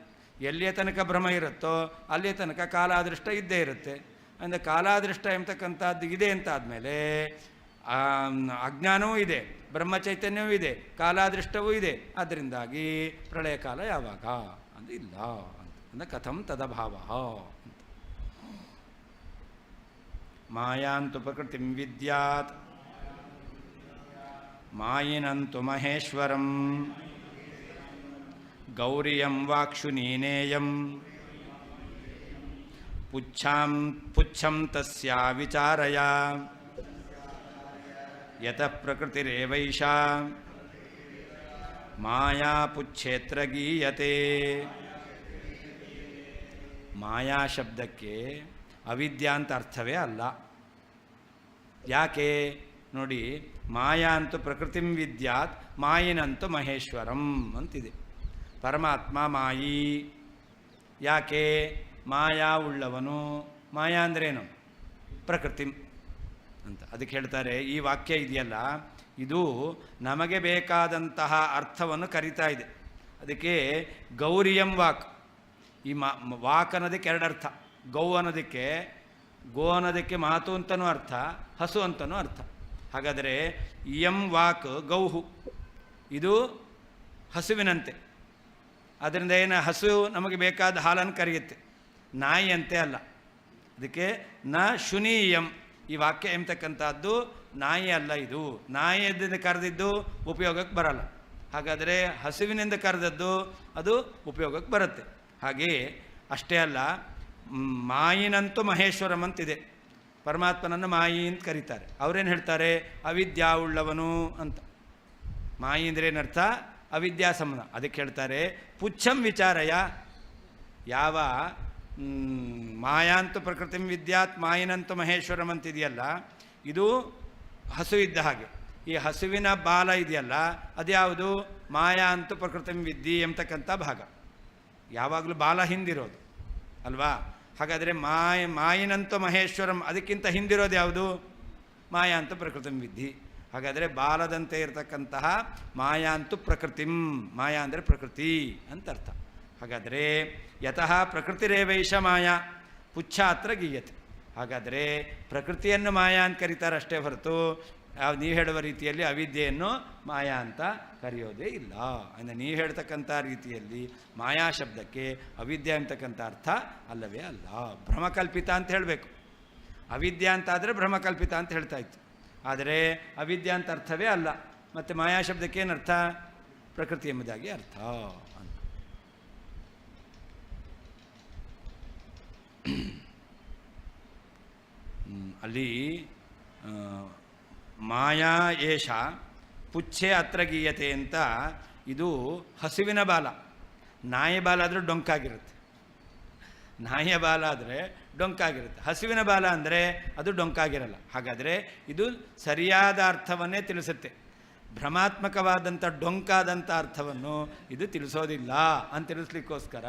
A: ಎಲ್ಲಿಯ ತನಕ ಭ್ರಮ ಇರುತ್ತೋ ಅಲ್ಲಿಯ ತನಕ ಕಾಲ ಅದೃಷ್ಟ ಇದ್ದೇ ಇರುತ್ತೆ. ಅಂದರೆ ಕಾಲಾದೃಷ್ಟ ಎಂಬತಕ್ಕಂಥದ್ದು ಇದೆ ಅಂತಾದಮೇಲೆ ಅಜ್ಞಾನವೂ ಇದೆ, ಬ್ರಹ್ಮಚೈತನ್ಯವೂ ಇದೆ, ಕಾಲಾದೃಷ್ಟವೂ ಇದೆ. ಅದರಿಂದಾಗಿ ಪ್ರಳಯ ಕಾಲ ಯಾವಾಗ ಅಂದರೆ ಇಲ್ಲ ಅಂತ. ಅಂದರೆ ಕಥಂ ತದಭಾವ ಅಂತ. ಮಾಯಾಂತು ಪ್ರಕೃತಿಂ ವಿದ್ಯಾತ್ ಮಾಯಿನಂತು ಮಹೇಶ್ವರಂ ಗೌರಿಯಂ ವಾಕ್ಷುನೀನೇಯಂ ಪುಚ್ಛಂ ತಸ್ಯಾ ವಿಚಾರಯ ಯತಃ ಪ್ರಕೃತಿರೇವೈಷಾ ಮಾಯಾ ಪುಚ್ಛೇತ್ರ ಗೀಯತೆ. ಮಾಯಾ ಶಬ್ದಕ್ಕೆ ಅವಿದ್ಯಾ ಅಂತ ಅರ್ಥವೇ ಅಲ್ಲ. ಯಾಕೆ ನೋಡಿ, ಮಾಯಾ ಅಂತೂ ಪ್ರಕೃತಿಂ ವಿದ್ಯಾತ್ ಮಾಯಿನಂತೂ ಮಹೇಶ್ವರಂ ಅಂತಿದೆ. ಪರಮಾತ್ಮ ಮಾಯಿ. ಯಾಕೆ ಮಾಯಾ ಉಳ್ಳವನು. ಮಾಯಾ ಅಂದ್ರೇನು? ಪ್ರಕೃತಿ ಅಂತ. ಅದಕ್ಕೆ ಹೇಳ್ತಾರೆ, ಈ ವಾಕ್ಯ ಇದೆಯಲ್ಲ, ಇದು ನಮಗೆ ಬೇಕಾದಂತಹ ಅರ್ಥವನ್ನು ಕರಿತಾ ಇದೆ. ಅದಕ್ಕೆ ಗೌರಿಯಂ ವಾಕ್. ಈ ವಾಕ್ ಅನ್ನೋದಕ್ಕೆ ಎರಡು ಅರ್ಥ. ಗೌ ಅನ್ನೋದಕ್ಕೆ, ಗೋ ಅನ್ನೋದಕ್ಕೆ ಮಾತು ಅಂತನೂ ಅರ್ಥ, ಹಸು ಅಂತನೂ ಅರ್ಥ. ಹಾಗಾದರೆ ಇಯಂ ವಾಕ್ ಗೌಹು, ಇದು ಹಸುವಿನಂತೆ. ಅದರಿಂದ ಏನು, ಹಸು ನಮಗೆ ಬೇಕಾದ ಹಾಲನ್ನು ಕರೆಯುತ್ತೆ, ನಾಯಿ ಅಂತೆ ಅಲ್ಲ. ಅದಕ್ಕೆ ನ ಶುನೀಯಂ, ಈ ವಾಕ್ಯ ಎಂಬತಕ್ಕಂಥದ್ದು ನಾಯಿ ಅಲ್ಲ. ಇದು ನಾಯಿಯಿಂದ ಕರೆದಿದ್ದು ಉಪಯೋಗಕ್ಕೆ ಬರಲ್ಲ. ಹಾಗಾದರೆ ಹಸುವಿನಿಂದ ಕರೆದದ್ದು ಅದು ಉಪಯೋಗಕ್ಕೆ ಬರುತ್ತೆ. ಹಾಗೆಯೇ ಅಷ್ಟೇ ಅಲ್ಲ, ಮಾಯಿನಂತೂ ಮಹೇಶ್ವರಂ ಅಂತಿದೆ. ಪರಮಾತ್ಮನನ್ನು ಮಾಯಿ ಅಂತ ಕರೀತಾರೆ. ಅವರೇನು ಹೇಳ್ತಾರೆ? ಅವಿದ್ಯಾ ಉಳ್ಳವನು ಅಂತ. ಮಾಯಿ ಅಂದರೆ ಏನರ್ಥ? ಅವಿದ್ಯಾ ಸಂಬಂಧ. ಅದಕ್ಕೆ ಹೇಳ್ತಾರೆ ಪುಚ್ಛಂ ವಿಚಾರಯ. ಯಾವ ಮಾಯಾಂತು ಪ್ರಕೃತಿಂ ವಿದ್ಯಾತ್ ಮಾಯಿನಂತು ಮಹೇಶ್ವರಂ ಅಂತಿದೆಯಲ್ಲ, ಇದು ಹಸು ಇದ್ದ ಹಾಗೆ. ಈ ಹಸುವಿನ ಬಾಲ ಇದೆಯಲ್ಲ, ಅದ್ಯಾವುದು? ಮಾಯಾ ಅಂತೂ ಪ್ರಕೃತಿಂ ವಿದ್ಯೆ ಎಂಬತಕ್ಕಂಥ ಭಾಗ. ಯಾವಾಗಲೂ ಬಾಲ ಹಿಂದಿರೋದು ಅಲ್ವಾ? ಹಾಗಾದರೆ ಮಾಯಿನಂತು ಮಹೇಶ್ವರಂ, ಅದಕ್ಕಿಂತ ಹಿಂದಿರೋದು ಯಾವುದು? ಮಾಯಾ ಅಂತೂ ಪ್ರಕೃತಿಂ ವಿದ್ಯೆ. ಹಾಗಾದರೆ ಬಾಲದಂತೆ ಇರತಕ್ಕಂತಹ ಮಾಯಾ ಅಂತೂ ಪ್ರಕೃತಿಂ, ಮಾಯಾ ಅಂದರೆ ಪ್ರಕೃತಿ ಅಂತ ಅರ್ಥ. ಹಾಗಾದರೆ ಯತಃ ಪ್ರಕೃತಿರೇವೈಷ ಮಾಯಾ ಪುಚ್ಛಾತ್ರ ಗೀಯತೆ. ಹಾಗಾದರೆ ಪ್ರಕೃತಿಯನ್ನು ಮಾಯಾ ಅಂತ ಕರೀತಾರೆ ಅಷ್ಟೇ ಹೊರತು ನೀವು ಹೇಳುವ ರೀತಿಯಲ್ಲಿ ಅವಿದ್ಯೆಯನ್ನು ಮಾಯಾ ಅಂತ ಕರೆಯೋದೇ ಇಲ್ಲ. ಅಂದರೆ ನೀವು ಹೇಳ್ತಕ್ಕಂಥ ರೀತಿಯಲ್ಲಿ ಮಾಯಾ ಶಬ್ದಕ್ಕೆ ಅವಿದ್ಯೆ ಅಂತಕ್ಕಂಥ ಅರ್ಥ ಅಲ್ಲವೇ ಅಲ್ಲ. ಭ್ರಮಕಲ್ಪಿತ ಅಂತ ಹೇಳಬೇಕು. ಅವಿದ್ಯೆ ಅಂತಾದರೆ ಭ್ರಮಕಲ್ಪಿತ ಅಂತ ಹೇಳ್ತಾ ಇತ್ತು. ಆದರೆ ಅವಿದ್ಯೆ ಅಂತ ಅರ್ಥವೇ ಅಲ್ಲ. ಮತ್ತು ಮಾಯಾ ಶಬ್ದಕ್ಕೆ ಏನರ್ಥ? ಪ್ರಕೃತಿ ಎಂಬುದಾಗಿ ಅರ್ಥ ಅಂತ. ಅಲ್ಲಿ ಮಾಯಾ ಏಷ ಪುಚ್ಛೆ ಅತ್ರ ಗೀಯತೆ ಅಂತ, ಇದು ಹಸುವಿನ ಬಾಲ. ನಾಯಿ ಬಾಲ ಆದರೂ ಡೊಂಕಾಗಿರುತ್ತೆ. ನಾಯಿಯ ಬಾಲ ಆದರೆ ಡೊಂಕಾಗಿರುತ್ತೆ. ಹಸುವಿನ ಬಾಲ ಅಂದರೆ ಅದು ಡೊಂಕಾಗಿರಲ್ಲ. ಹಾಗಾದರೆ ಇದು ಸರಿಯಾದ ಅರ್ಥವನ್ನೇ ತಿಳಿಸುತ್ತೆ. ಭ್ರಮಾತ್ಮಕವಾದಂಥ ಡೊಂಕಾದಂಥ ಅರ್ಥವನ್ನು ಇದು ತಿಳಿಸೋದಿಲ್ಲ ಅಂತ ತಿಳಿಸ್ಲಿಕ್ಕೋಸ್ಕರ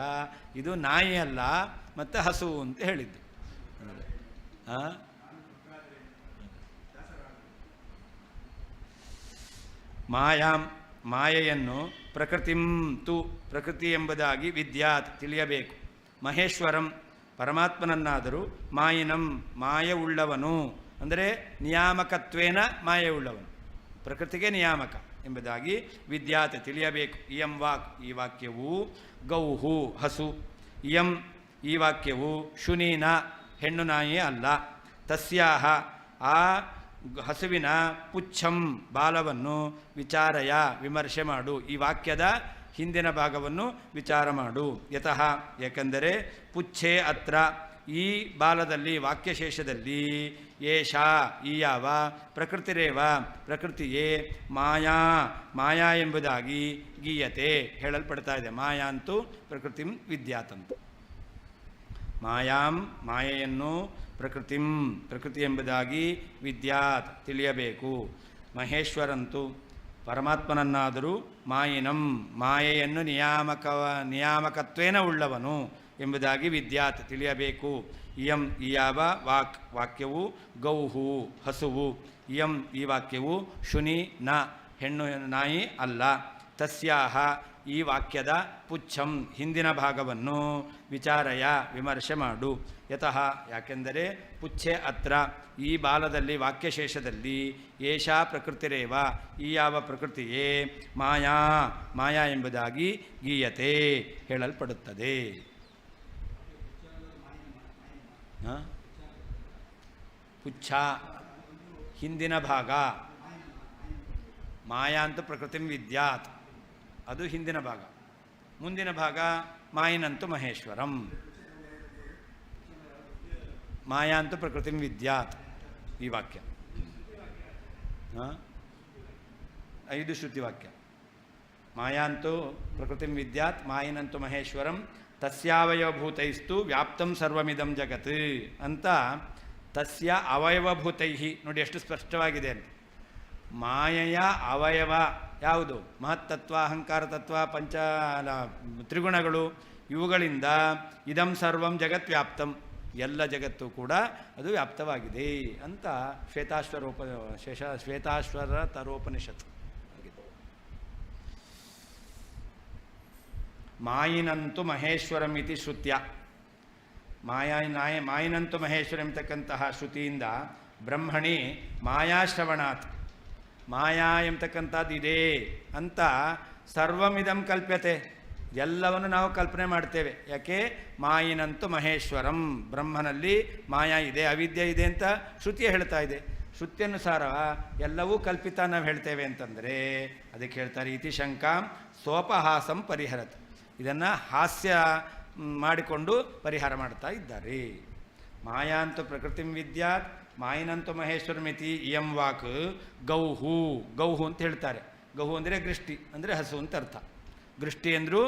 A: ಇದು ನಾಯಿ ಅಲ್ಲ ಮತ್ತು ಹಸು ಅಂತ ಹೇಳಿದ್ದು. ಮಾಯೆಯನ್ನು ಪ್ರಕೃತಿಂ ತು, ಪ್ರಕೃತಿ ಎಂಬುದಾಗಿ ವಿದ್ಯಾತ್ ತಿಳಿಯಬೇಕು. ಮಹೇಶ್ವರಂ ಪರಮಾತ್ಮನನ್ನಾದರೂ ಮಾಯಿನಂ ಮಾಯವುಳ್ಳವನು ಅಂದರೆ ನಿಯಾಮಕತ್ವೇನ ಮಾಯವುಳ್ಳವನು, ಪ್ರಕೃತಿಗೆ ನಿಯಾಮಕ ಎಂಬುದಾಗಿ ವಿದ್ಯಾತ್ ತಿಳಿಯಬೇಕು. ಇಯಂ ವಾಕ್, ಈ ವಾಕ್ಯವು ಗೌಹು ಹಸು. ಇಯಂ, ಈ ವಾಕ್ಯವು ಶುನೀನ ಹೆಣ್ಣು ನಾಯಿ ಅಲ್ಲ. ತಸ್ಯಾಹ, ಆ ಹಸುವಿನ ಪುಚ್ಛಂ ಬಾಲವನ್ನು ವಿಚಾರಯ ವಿಮರ್ಶೆ ಮಾಡು. ಈ ವಾಕ್ಯದ ಹಿಂದಿನ ಭಾಗವನ್ನು ವಿಚಾರ ಮಾಡು. ಯತಃ, ಏಕೆಂದರೆ ಪುಚ್ಛೆ ಅತ್ರ, ಈ ಬಾಲದಲ್ಲಿ ವಾಕ್ಯಶೇಷದಲ್ಲಿ ಏಷಾ, ಈ ಯಾವ, ಪ್ರಕೃತಿರೇವ ಪ್ರಕೃತಿಯೇ, ಮಾಯಾ ಮಾಯಾ ಎಂಬುದಾಗಿ ಗೀಯತೆ ಹೇಳಲ್ಪಡ್ತಾ ಇದೆ. ಮಾಯಾ ಅಂತೂ ಪ್ರಕೃತಿಂ ವಿದ್ಯಾತಂತು. ಮಾಯಾಂ ಮಾಯೆಯನ್ನು ಪ್ರಕೃತಿಂ ಪ್ರಕೃತಿ ಎಂಬುದಾಗಿ ವಿದ್ಯಾತ್ ತಿಳಿಯಬೇಕು. ಮಹೇಶ್ವರಂತು ಪರಮಾತ್ಮನನ್ನಾದರೂ ಮಾಯಿನಂ ಮಾಯೆಯನ್ನು ನಿಯಾಮಕತ್ವೇನ ಉಳ್ಳವನು ಎಂಬುದಾಗಿ ವಿದ್ಯಾತ್ ತಿಳಿಯಬೇಕು. ಇಯಂ, ಈ ಯಾವ ವಾಕ್ಯವು ಗೌಹು ಹಸುವು. ಇಯಂ, ಈ ವಾಕ್ಯವು ಶುನಿ ನ ಹೆಣ್ಣು ನಾಯಿ ಅಲ್ಲ. ತಸ್ಯಾಹ, ಈ ವಾಕ್ಯದ ಪುಚ್ಛಂ ಹಿಂದಿನ ಭಾಗವನ್ನು ವಿಚಾರಯ ವಿಮರ್ಶೆ ಮಾಡು. ಯತಃ, ಯಾಕೆಂದರೆ ಪುಚ್ಛೆ ಅತ್ರ, ಈ ಬಾಲದಲ್ಲಿ ವಾಕ್ಯಶೇಷದಲ್ಲಿ ಏಷಾ ಪ್ರಕೃತಿರೇವ, ಈ ಯಾವ ಪ್ರಕೃತಿಯೇ, ಮಾಯಾ ಮಾಯಾ ಎಂಬುದಾಗಿ ಗೀಯತೆ ಹೇಳಲ್ಪಡುತ್ತದೆ. ಪುಚ್ಛ ಹಿಂದಿನ ಭಾಗ, ಮಾಯಾ ಅಂತ ಪ್ರಕೃತಿಂ ವಿದ್ಯಾತ್, ಅದು ಹಿಂದಿನ ಭಾಗ. ಮುಂದಿನ ಭಾಗ ಮಾಯಿನಂತು ಮಹೇಶ್ವರಂ. ಮಾಯಾಂತು ಪ್ರಕೃತಿಂ ವಿದ್ಯಾತ್ ಈ ವಾಕ್ಯ 5 ಶ್ರುತಿ ವಾಕ್ಯ. ಮಾಯಾಂತು ಪ್ರಕೃತಿಂ ವಿದ್ಯಾತ್ ಮಾಯಿನಂತು ಮಹೇಶ್ವರಂ ತಸ್ಯಾವಯವಭೂತೈಸ್ತು ವ್ಯಾಪ್ತಂ ಸರ್ವಮಿದಂ ಜಗತ್ ಅಂತ. ತಸ್ಯ ಅವಯವಭೂತೈ ನೋಡಿ ಎಷ್ಟು ಸ್ಪಷ್ಟವಾಗಿದೆ ಅಂತ. ಮಾಯೆಯ ಅವಯವ ಯಾವುದು? ಮಹತ್ತತ್ವ, ಅಹಂಕಾರ ತತ್ವ, ತ್ರಿಗುಣಗಳು. ಇವುಗಳಿಂದ ಇದಂ ಸರ್ವಂ ಜಗತ್ ವ್ಯಾಪ್ತಂ, ಎಲ್ಲ ಜಗತ್ತು ಕೂಡ ಅದು ವ್ಯಾಪ್ತವಾಗಿದೆ ಅಂತ ಶ್ವೇತಾಶ್ವರ ತರೋಪನಿಷತ್. ಮಾಯಿನಂತು ಮಹೇಶ್ವರಂ ಇತಿ ಶ್ರುತ್ಯ. ಮಾಯಿನಂತು ಮಹೇಶ್ವರಂ ಎಂತಕ್ಕಂತಹ ಶ್ರುತಿಯಿಂದ ಬ್ರಹ್ಮಣಿ ಮಾಯಾಶ್ರವಣಾತ್, ಮಾಯಾ ಎಂತಕ್ಕಂಥದ್ದು ಇದೆ ಅಂತ ಸರ್ವಮಿದಂ ಕಲ್ಪ್ಯತೆ, ಎಲ್ಲವನ್ನು ನಾವು ಕಲ್ಪನೆ ಮಾಡ್ತೇವೆ. ಯಾಕೆ? ಮಾಯಿನಂತು ಮಹೇಶ್ವರಂ, ಬ್ರಹ್ಮನಲ್ಲಿ ಮಾಯಾ ಇದೆ, ಅವಿದ್ಯೆ ಇದೆ ಅಂತ ಶ್ರುತಿಯ ಹೇಳ್ತಾ ಇದೆ. ಶ್ರುತ್ಯನುಸಾರ ಎಲ್ಲವೂ ಕಲ್ಪಿತ ನಾವು ಹೇಳ್ತೇವೆ ಅಂತಂದರೆ ಅದಕ್ಕೆ ಹೇಳ್ತಾರೆ ಇತಿ ಶಂಕಾಂ ಸ್ವೋಪಹಾಸಂ ಪರಿಹರತ್. ಇದನ್ನು ಹಾಸ್ಯ ಮಾಡಿಕೊಂಡು ಪರಿಹಾರ ಮಾಡ್ತಾ ಇದ್ದಾರೆ. ಮಾಯಾಂತು ಪ್ರಕೃತಿಂ ವಿದ್ಯಾತ್ ಮಾಯಿನಂತು ಮಹೇಶ್ವರಮಿತಿ ಇಯಂ ವಾಕ್ ಗೌಹು. ಗೌಹು ಅಂತ ಹೇಳ್ತಾರೆ. ಗೌಹು ಅಂದರೆ ಗೃಷ್ಟಿ, ಅಂದರೆ ಹಸು ಅಂತ ಅರ್ಥ. ಗೃಷ್ಟಿ ಅಂದರು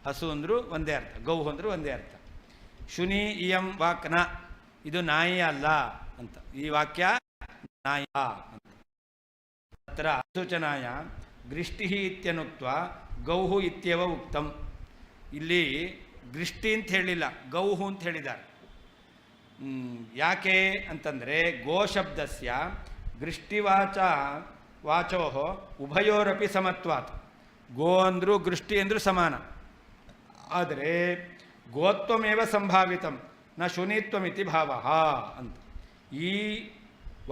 A: ಹಸು ಅಂದರು ಒಂದೇ ಅರ್ಥ, ಗೌಹು ಅಂದರು ಒಂದೇ ಅರ್ಥ. ಶುನಿ ಇಯಂ ವಾಕ್ನ, ಇದು ನಾಯಿ ಅಲ್ಲ ಅಂತ. ಈ ವಾಕ್ಯ ನಾಯ ಅಂತ. ಅತ್ರ ಸೂಚನಾಯ ಗೃಷ್ಟಿ ಇತ್ಯನುಕ್ತ ಗೌಹು ಇತ್ಯವ ಉಕ್ತಂ. ಇಲ್ಲಿ ಗೃಷ್ಟಿ ಅಂತ ಹೇಳಿಲ್ಲ, ಗೌಹು ಅಂತ ಹೇಳಿದ್ದಾರೆ. ಯಾಕೆ ಅಂತಂದರೆ ಗೋಶಬ್ದಸ್ಯ ವಾಚೋ ಉಭಯೋರಪಿ ಸಮತ್ವಾತ್. ಗೋ ಅಂದರೂ ಗೃಷ್ಟಿ ಅಂದರೂ ಸಮಾನ. ಆದರೆ ಗೋತ್ವಮೇವ ಸಂಭಾವಿತಂ ನ ಶುನಿತ್ವಮಿತಿ ಭಾವ ಅಂತ. ಈ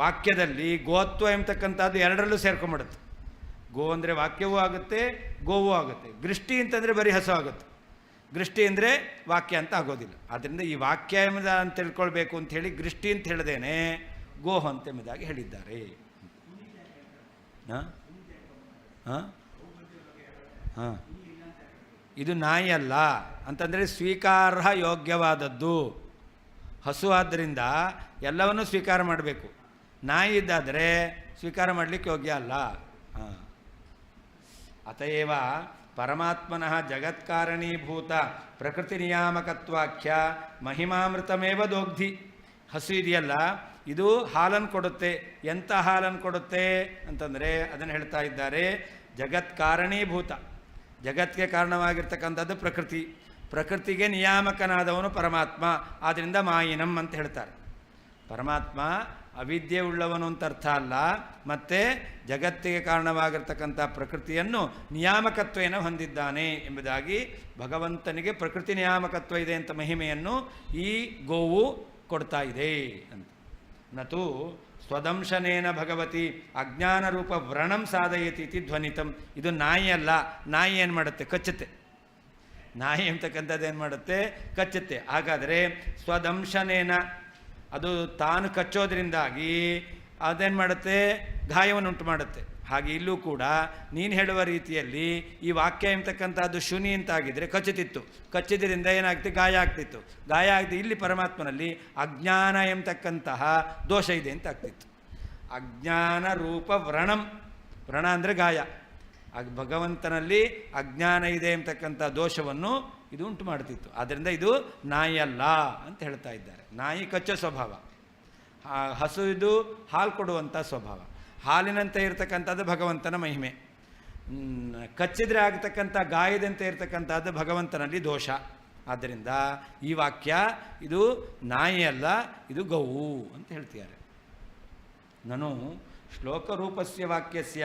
A: ವಾಕ್ಯದಲ್ಲಿ ಗೋತ್ವ ಎಂಬತಕ್ಕಂಥದ್ದು ಎರಡರಲ್ಲೂ ಸೇರ್ಕೊಂಡ್ಬಿಡುತ್ತೆ. ಗೋ ಅಂದರೆ ವಾಕ್ಯವೂ ಆಗುತ್ತೆ, ಗೋವೂ ಆಗುತ್ತೆ. ಗೃಷ್ಟಿ ಅಂತಂದರೆ ಬರೀ ಹಸು ಆಗುತ್ತೆ. ಗೃಷ್ಟಿ ಅಂದರೆ ವಾಕ್ಯ ಅಂತ ಆಗೋದಿಲ್ಲ. ಆದ್ದರಿಂದ ಈ ವಾಕ್ಯ ಎಂಬುದಾಗಿ ತಿಳ್ಕೊಳ್ಬೇಕು ಅಂಥೇಳಿ ಗೃಷ್ಟಿ ಅಂತ ಹೇಳ್ದೇನೆ ಗೋಹು ಅಂತ ಎಂಬುದಾಗಿ ಹೇಳಿದ್ದಾರೆ. ಇದು ನಾಯಿ ಅಲ್ಲ ಅಂತಂದರೆ ಸ್ವೀಕಾರಾರ್ಹ ಯೋಗ್ಯವಾದದ್ದು. ಹಸು ಆದ್ದರಿಂದ ಎಲ್ಲವನ್ನೂ ಸ್ವೀಕಾರ ಮಾಡಬೇಕು. ನಾಯಿ ಇದ್ದಾದರೆ ಸ್ವೀಕಾರ ಮಾಡಲಿಕ್ಕೆ ಯೋಗ್ಯ ಅಲ್ಲ. ಅತಯೇವ ಪರಮಾತ್ಮನಃ ಜಗತ್ಕಾರಣೀಭೂತ ಪ್ರಕೃತಿ ನಿಯಾಮಕತ್ವಾಖ್ಯ ಮಹಿಮಾಮೃತಮೇವ ದೋಗ್ಧಿ. ಹಸು ಇದೆಯಲ್ಲ, ಇದು ಹಾಲನ್ನು ಕೊಡುತ್ತೆ. ಎಂಥ ಹಾಲನ್ನು ಕೊಡುತ್ತೆ ಅಂತಂದರೆ ಅದನ್ನು ಹೇಳ್ತಾ ಇದ್ದಾರೆ. ಜಗತ್ಕಾರಣೀಭೂತ, ಜಗತ್ತಿಗೆ ಕಾರಣವಾಗಿರ್ತಕ್ಕಂಥದ್ದು ಪ್ರಕೃತಿ. ಪ್ರಕೃತಿಗೆ ನಿಯಾಮಕನಾದವನು ಪರಮಾತ್ಮ. ಆದ್ದರಿಂದ ಮಾಯಿನಂ ಅಂತ ಹೇಳ್ತಾರೆ. ಪರಮಾತ್ಮ ಅವಿದ್ಯೆ ಉಳ್ಳವನು ಅಂತ ಅರ್ಥ ಅಲ್ಲ, ಮತ್ತು ಜಗತ್ತಿಗೆ ಕಾರಣವಾಗಿರ್ತಕ್ಕಂಥ ಪ್ರಕೃತಿಯನ್ನು ನಿಯಾಮಕತ್ವೇನ ಹೊಂದಿದ್ದಾನೆ ಎಂಬುದಾಗಿ ಭಗವಂತನಿಗೆ ಪ್ರಕೃತಿ ನಿಯಾಮಕತ್ವ ಇದೆ ಅಂತ ಮಹಿಮೆಯನ್ನು ಈ ಗೋವು ಕೊಡ್ತಾ ಇದೆ ಅಂತ. ನತು ಸ್ವದಂಶನೇನ ಭಗವತಿ ಅಜ್ಞಾನರೂಪ ವ್ರಣಂ ಸಾಧಯತಿ ಇತಿ ಧ್ವನಿತಂ. ಇದು ನಾಯಿ ಅಲ್ಲ. ನಾಯಿ ಏನು ಮಾಡುತ್ತೆ? ಕಚ್ಚುತ್ತೆ. ನಾಯಿ ಅಂತಕ್ಕಂಥದ್ದು ಏನು ಮಾಡುತ್ತೆ? ಕಚ್ಚುತ್ತೆ. ಹಾಗಾದರೆ ಸ್ವದಂಶನೇನ, ಅದು ತಾನು ಕಚ್ಚೋದ್ರಿಂದಾಗಿ ಅದೇನು ಮಾಡುತ್ತೆ? ಗಾಯವನ್ನು ಉಂಟು ಮಾಡುತ್ತೆ. ಹಾಗೆ ಇಲ್ಲೂ ಕೂಡ ನೀನು ಹೇಳುವ ರೀತಿಯಲ್ಲಿ ಈ ವಾಕ್ಯ ಎಂಬತಕ್ಕಂಥದ್ದು ಶೂನಿ ಅಂತಾಗಿದ್ದರೆ ಕಚ್ಚುತ್ತಿತ್ತು. ಕಚ್ಚಿದ್ರಿಂದ ಏನಾಗ್ತಿತ್ತು? ಗಾಯ ಆಗ್ತಿತ್ತು. ಗಾಯ ಆಗದೆ ಇಲ್ಲಿ ಪರಮಾತ್ಮನಲ್ಲಿ ಅಜ್ಞಾನ ಎಂಬತಕ್ಕಂತಹ ದೋಷ ಇದೆ ಅಂತ ಆಗ್ತಿತ್ತು. ಅಜ್ಞಾನ ರೂಪ ವ್ರಣಂ, ವ್ರಣ ಅಂದರೆ ಗಾಯ. ಭಗವಂತನಲ್ಲಿ ಅಜ್ಞಾನ ಇದೆ ಎಂಬತಕ್ಕಂಥ ದೋಷವನ್ನು ಇದು ಉಂಟು ಮಾಡ್ತಿತ್ತು. ಆದ್ದರಿಂದ ಇದು ನಾಯಿ ಅಲ್ಲ ಅಂತ ಹೇಳ್ತಾ ಇದ್ದಾರೆ. ನಾಯಿ ಕಚ್ಚೋ ಸ್ವಭಾವ, ಹಸು ಇದು ಹಾಲು ಕೊಡುವಂಥ ಸ್ವಭಾವ. ಹಾಲಿನಂತೆ ಇರತಕ್ಕಂಥದ್ದು ಭಗವಂತನ ಮಹಿಮೆ. ಕಚ್ಚಿದ್ರೆ ಆಗ್ತಕ್ಕಂಥ ಗಾಯದಂತೆ ಇರತಕ್ಕಂಥದ್ದು ಭಗವಂತನಲ್ಲಿ ದೋಷ. ಆದ್ದರಿಂದ ಈ ವಾಕ್ಯ ಇದು ನಾಯಿ ಅಲ್ಲ, ಇದು ಗೋವು ಅಂತ ಹೇಳ್ತಿದ್ದಾರೆ. ನಾನು ಶ್ಲೋಕರೂಪಸ್ಯ ವಾಕ್ಯಸ್ಯ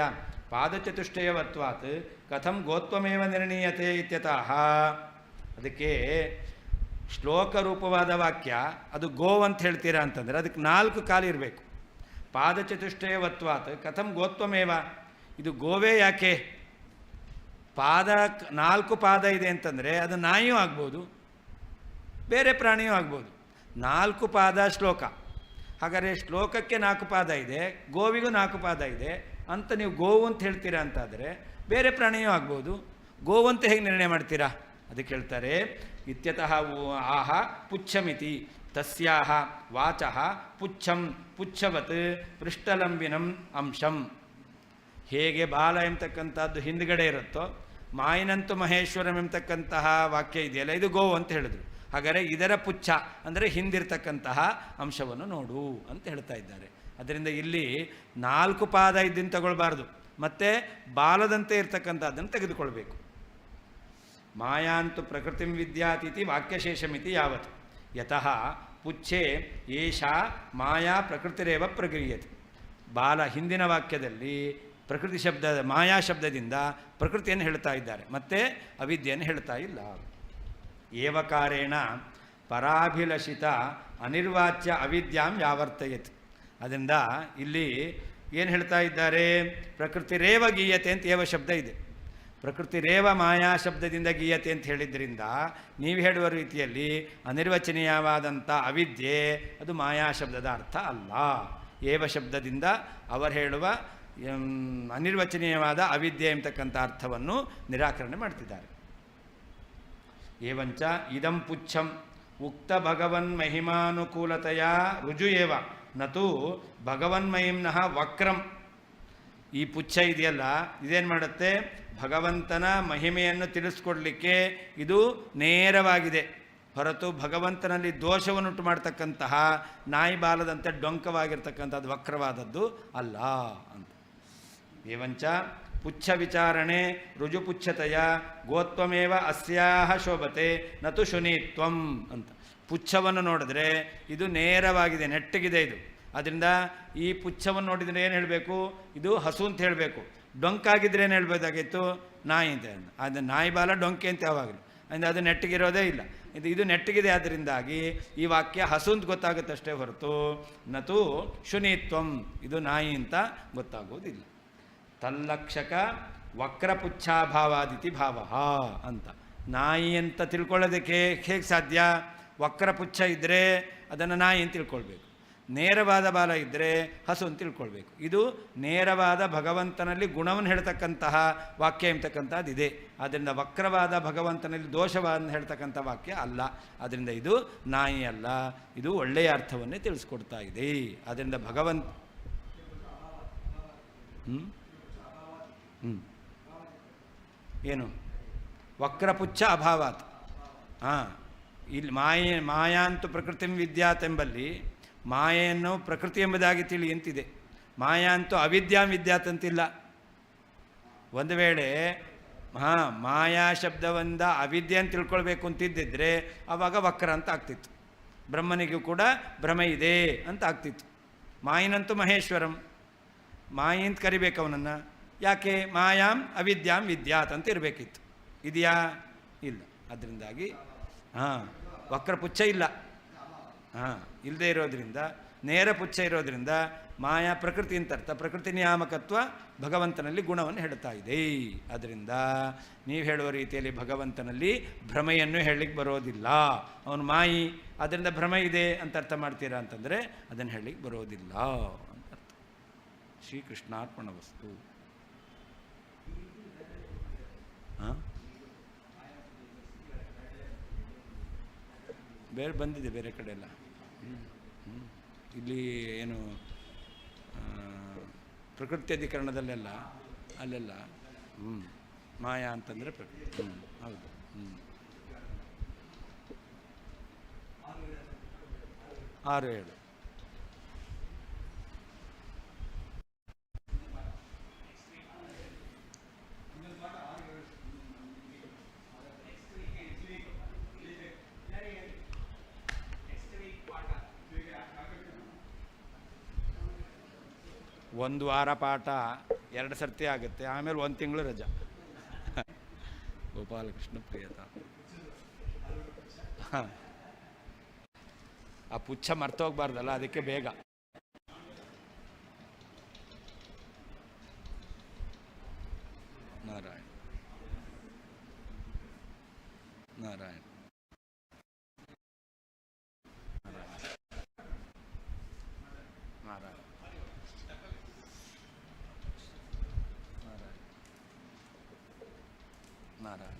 A: ಪಾದಚತುಷ್ಟಯವತ್ವಾತ್ ಕಥಂ ಗೋತ್ವಮೇವ ನಿರ್ಣೀಯತೆ ಇತ್ಯತಃ. ಅದಕ್ಕೆ ಶ್ಲೋಕರೂಪವಾದ ವಾಕ್ಯ ಅದು ಗೋವ್ ಅಂತ ಹೇಳ್ತೀರಾ ಅಂತಂದರೆ ಅದಕ್ಕೆ 4 ಕಾಲು ಇರಬೇಕು. ಪಾದಚತುಷ್ಟಯವತ್ವಾತ್ ಕಥಂ ಗೋತ್ವಮೇವ, ಇದು ಗೋವೇ ಯಾಕೆ? 4 ಪಾದ ಇದೆ ಅಂತಂದರೆ ಅದು ನಾಯಿಯೂ ಆಗ್ಬೋದು, ಬೇರೆ ಪ್ರಾಣಿಯೂ ಆಗ್ಬೋದು. 4 ಪಾದ ಶ್ಲೋಕ. ಹಾಗಾದರೆ ಶ್ಲೋಕಕ್ಕೆ 4 ಪಾದ ಇದೆ, ಗೋವಿಗೂ 4 ಪಾದ ಇದೆ ಅಂತ ನೀವು ಗೋವು ಅಂತ ಹೇಳ್ತೀರಾ ಅಂತಾದರೆ ಬೇರೆ ಪ್ರಾಣಿಯೂ ಆಗ್ಬೋದು. ಗೋವಂತ ಹೇಗೆ ನಿರ್ಣಯ ಮಾಡ್ತೀರಾ? ಅದಕ್ಕೆ ಹೇಳ್ತಾರೆ ಇತ್ಯತಃ ಆಹ ಪುಚ್ಛಮಿತಿ ತಸ್ಯಾಹ ವಾಚಃ ಪುಚ್ಛಂ ಪುಚ್ಛವತ್ ಪೃಷ್ಠಲಂಬಿನಂ ಅಂಶಂ. ಹೇಗೆ ಬಾಲ ಎಂಬತಕ್ಕಂಥದ್ದು ಹಿಂದ್ಗಡೆ ಇರುತ್ತೋ ಮಾಯಿನಂತು ಮಹೇಶ್ವರಂ ಎಂಬತಕ್ಕಂತಹ ವಾಕ್ಯ ಇದೆಯಲ್ಲ, ಇದು ಗೋವು ಅಂತ ಹೇಳಿದ್ರು. ಹಾಗಾದರೆ ಇದರ ಪುಚ್ಛ ಅಂದರೆ ಹಿಂದಿರ್ತಕ್ಕಂತಹ ಅಂಶವನ್ನು ನೋಡು ಅಂತ ಹೇಳ್ತಾ ಇದ್ದಾರೆ. ಅದರಿಂದ ಇಲ್ಲಿ 4 ಪಾದ ಇದ್ದನ್ನು ತಗೊಳ್ಬಾರ್ದು, ಮತ್ತು ಬಾಲದಂತೆ ಇರ್ತಕ್ಕಂಥದ್ದನ್ನು ತೆಗೆದುಕೊಳ್ಬೇಕು. ಮಾಯಾಂತು ಪ್ರಕೃತಿಂ ವಿದ್ಯಾತೀತಿ ವಾಕ್ಯಶೇಷಮಿತಿ ಯಾವತ್ತು ಯತಃ ಪುಚ್ಛೆ ಏಷಾ ಮಾಯಾ ಪ್ರಕೃತಿರೇವ ಪ್ರಗೀಯತೆ. ಬಾಲ ಹಿಂದಿನ ವಾಕ್ಯದಲ್ಲಿ ಪ್ರಕೃತಿ ಶಬ್ದ ಮಾಯಾ ಶಬ್ದದಿಂದ ಪ್ರಕೃತಿಯನ್ನು ಹೇಳ್ತಾ ಇದ್ದಾರೆ, ಮತ್ತು ಅವಿದ್ಯೆಯನ್ನು ಹೇಳ್ತಾ ಇಲ್ಲ. ಏವಕಾರೇಣ ಪರಾಭಿಲಷಿತ ಅನಿರ್ವಾಚ್ಯ ಅವಿದ್ಯಾಂ ಯಾವರ್ತಯತ್. ಅದರಿಂದ ಇಲ್ಲಿ ಏನು ಹೇಳ್ತಾ ಇದ್ದಾರೆ, ಪ್ರಕೃತಿರೇವ ಗೀಯತೆ ಅಂತ ಏವ ಶಬ್ದ ಇದೆ. ಪ್ರಕೃತಿರೇವ ಮಾಯಾ ಶಬ್ದದಿಂದ ಗೀಯತೆ ಅಂತ ಹೇಳಿದ್ರಿಂದ ನೀವು ಹೇಳುವ ರೀತಿಯಲ್ಲಿ ಅನಿರ್ವಚನೀಯವಾದಂಥ ಅವಿದ್ಯೆ ಅದು ಮಾಯಾ ಶಬ್ದದ ಅರ್ಥ ಅಲ್ಲ. ಏವ ಶಬ್ದದಿಂದ ಅವರು ಹೇಳುವ ಅನಿರ್ವಚನೀಯವಾದ ಅವಿದ್ಯೆ ಎಂಬತಕ್ಕಂಥ ಅರ್ಥವನ್ನು ನಿರಾಕರಣೆ ಮಾಡ್ತಿದ್ದಾರೆ. ಏವಂಚ ಇದಂ ಪುಚ್ಛಂ ಉಕ್ತ ಭಗವನ್ಮಹಿಮಾನುಕೂಲತೆಯ ರುಜು ಏವ ನತು ಭಗವನ್ಮಹಿಮ್ನಃ ವಕ್ರಂ. ಈ ಪುಚ್ಛ ಇದೆಯಲ್ಲ, ಇದೇನು ಮಾಡುತ್ತೆ, ಭಗವಂತನ ಮಹಿಮೆಯನ್ನು ತಿಳಿಸ್ಕೊಡ್ಲಿಕ್ಕೆ ಇದು ನೇರವಾಗಿದೆ ಹೊರತು ಭಗವಂತನಲ್ಲಿ ದೋಷವನ್ನುಂಟು ಮಾಡ್ತಕ್ಕಂತಹ ನಾಯಿ ಬಾಲದಂತೆ ಡೊಂಕವಾಗಿರ್ತಕ್ಕಂಥದ್ದು ವಕ್ರವಾದದ್ದು ಅಲ್ಲ ಅಂತ. ಏವಂಚ ಪುಚ್ಛ ವಿಚಾರಣೆ ರುಜುಪುಚ್ಛತೆಯ ಗೋತ್ವಮೇವ ಅಸ್ಯಾಹ ಶೋಭತೆ ನತು ಶುನೀತ್ವಂ ಅಂತ. ಪುಚ್ಛವನ್ನು ನೋಡಿದ್ರೆ ಇದು ನೇರವಾಗಿದೆ, ನೆಟ್ಟಗಿದೆ ಇದು. ಅದರಿಂದ ಈ ಪುಚ್ಛವನ್ನು ನೋಡಿದರೆ ಏನು ಹೇಳಬೇಕು, ಇದು ಹಸು ಅಂತ ಹೇಳಬೇಕು. ಡೊಂಕಾಗಿದ್ದರೆ ಏನು ಹೇಳ್ಬೋದಾಗಿತ್ತು, ನಾಯಿ ಅಂತ. ಅದು ನಾಯಿ ಬಾಲ ಡೊಂಕೆ ಅಂತ ಯಾವಾಗಲೂ, ಅಂದರೆ ಅದು ನೆಟ್ಟಗಿರೋದೇ ಇಲ್ಲ. ಇದು ನೆಟ್ಟಗಿದೆ. ಅದರಿಂದಾಗಿ ಈ ವಾಕ್ಯ ಹಸು ಅಂತ ಗೊತ್ತಾಗುತ್ತಷ್ಟೇ ಹೊರತು ನತು ಶುನೀತ್ವಂ ಇದು ನಾಯಿ ಅಂತ ಗೊತ್ತಾಗೋದಿಲ್ಲ. ತಲ್ಲಕ್ಷಕ ವಕ್ರಪುಚ್ಛಾಭಾವಾದಿತಿ ಭಾವ ಅಂತ. ನಾಯಿ ಅಂತ ತಿಳ್ಕೊಳ್ಳೋದಕ್ಕೆ ಹೇಗೆ ಸಾಧ್ಯ, ವಕ್ರಪುಚ್ಛ ಇದ್ದರೆ ಅದನ್ನು ನಾಯಿ ಅಂತ ತಿಳ್ಕೊಳ್ಬೇಕು, ನೇರವಾದ ಬಾಲ ಇದ್ದರೆ ಹಸು ಅಂತ ತಿಳ್ಕೊಳ್ಬೇಕು. ಇದು ನೇರವಾದ ಭಗವಂತನಲ್ಲಿ ಗುಣವನ್ನು ಹೇಳ್ತಕ್ಕಂತಹ ವಾಕ್ಯ ಎಂಬತಕ್ಕಂಥದ್ದು ಇದೆ. ಆದ್ದರಿಂದ ವಕ್ರವಾದ ಭಗವಂತನಲ್ಲಿ ದೋಷವಾದ ಹೇಳ್ತಕ್ಕಂಥ ವಾಕ್ಯ ಅಲ್ಲ. ಆದ್ದರಿಂದ ಇದು ನಾಯಿ ಅಲ್ಲ, ಇದು ಒಳ್ಳೆಯ ಅರ್ಥವನ್ನೇ ತಿಳಿಸ್ಕೊಡ್ತಾ ಇದೆ. ಆದ್ದರಿಂದ ಭಗವಂತ ಏನು ವಕ್ರಪುಚ್ಛ ಅಭಾವಾತ್. ಇಲ್ಲಿ ಮಾಯಾಂತು ಪ್ರಕೃತಿಂ ವಿದ್ಯಾತ್ ಎಂಬಲ್ಲಿ ಮಾಯೆಯನ್ನು ಪ್ರಕೃತಿ ಎಂಬುದಾಗಿ ತಿಳಿ ಅಂತಿದೆ. ಮಾಯಾಂತು ಅವಿದ್ಯಾಂ ವಿದ್ಯಾತ್ ಅಂತಿಲ್ಲ. ಒಂದು ವೇಳೆ ಮಾಯಾ ಶಬ್ದದಿಂದ ಅವಿದ್ಯೆ ಅಂತ ತಿಳ್ಕೊಳ್ಬೇಕು ಅಂತಿದ್ದಿದ್ರೆ ಆವಾಗ ವಕ್ರ ಅಂತ ಆಗ್ತಿತ್ತು. ಬ್ರಹ್ಮನಿಗೂ ಕೂಡ ಭ್ರಮೆ ಇದೆ ಅಂತ ಆಗ್ತಿತ್ತು. ಮಾಯಿನಂತೂ ಮಹೇಶ್ವರಂ, ಮಾಯಿ ಅಂತ ಕರಿಬೇಕು ಅವನನ್ನು. ಯಾಕೆ, ಮಾಯಾಂ ಅವಿದ್ಯಾಂ ವಿದ್ಯಾತ್ ಅಂತ ಇರಬೇಕಿತ್ತು. ಇದೆಯಾ, ಇಲ್ಲ. ಅದರಿಂದಾಗಿ ವಕ್ರಪುಚ್ಛ ಇಲ್ಲ. ಇಲ್ಲದೆ ಇರೋದ್ರಿಂದ, ನೇರ ಪುಚ್ಛ ಇರೋದ್ರಿಂದ ಮಾಯಾ ಪ್ರಕೃತಿ ಅಂತ ಅರ್ಥ. ಪ್ರಕೃತಿ ನಿಯಾಮಕತ್ವ ಭಗವಂತನಲ್ಲಿ ಗುಣವನ್ನು ಹೇಳ್ತಾ ಇದೆ. ಅದರಿಂದ ನೀವು ಹೇಳುವ ರೀತಿಯಲ್ಲಿ ಭಗವಂತನಲ್ಲಿ ಭ್ರಮೆಯನ್ನು ಹೇಳಲಿಕ್ಕೆ ಬರೋದಿಲ್ಲ. ಅವನು ಮಾಯಿ, ಅದರಿಂದ ಭ್ರಮೆ ಇದೆ ಅಂತ ಅರ್ಥ ಮಾಡ್ತೀರಾ ಅಂತಂದರೆ ಅದನ್ನು ಹೇಳಲಿಕ್ಕೆ ಬರೋದಿಲ್ಲ ಅಂತ ಅರ್ಥ. ಶ್ರೀಕೃಷ್ಣಾರ್ಪಣವಸ್ತು. ಬೇರೆ ಬಂದಿದೆ ಬೇರೆ ಕಡೆ ಎಲ್ಲ. ಇಲ್ಲಿ ಏನು ಪ್ರಕೃತಿ ಅಧಿಕರಣದಲ್ಲೆಲ್ಲ ಅಲ್ಲೆಲ್ಲ ಮಾಯಾ ಅಂತಂದರೆ ಪ್ರಕೃತಿ. ಹೌದು. 6-7 1 ವಾರ ಪಾಠ 2 ಸರ್ತಿ ಆಗುತ್ತೆ, ಆಮೇಲೆ 1 ತಿಂಗಳು ರಜಾ. ಗೋಪಾಲಕೃಷ್ಣ ಪ್ರಿಯತ. ಆ ಪುಚ್ಛ ಮರ್ತೋಗ್ಬಾರ್ದಲ್ಲ, ಅದಕ್ಕೆ ಬೇಗ. ನಾರಾಯಣ ನಾರಾಯಣ ನಾರಾಯಣ ನಾರಾಯಣ.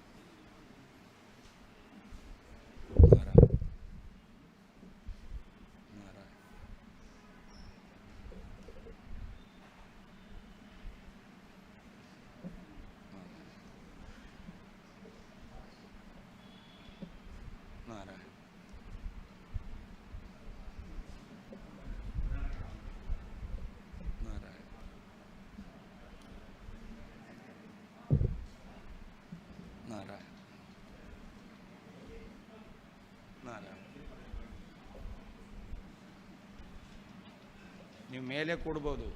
A: ಮೇಲೆ ಕೂಡ್ಬೋದು.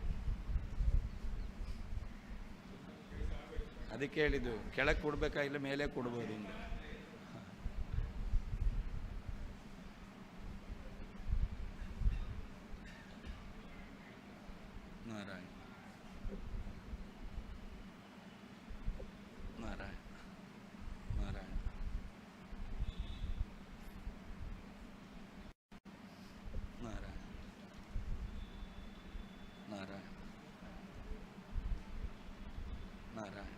A: ಅದಕ್ಕೆ ಹೇಳಿದ್ದು ಕೆಳಗೆ ಕೊಡ್ಬೇಕಾ ಇಲ್ಲ ಮೇಲೆ ಕೊಡ್ಬೋದು ಅಂತ. ನಾರಾಯಣ ನಾರಾಯಣ ನಾರಾಯಣ ನಾರಾಯಣ ನಾರಾಯಣ ನಾರಾಯಣ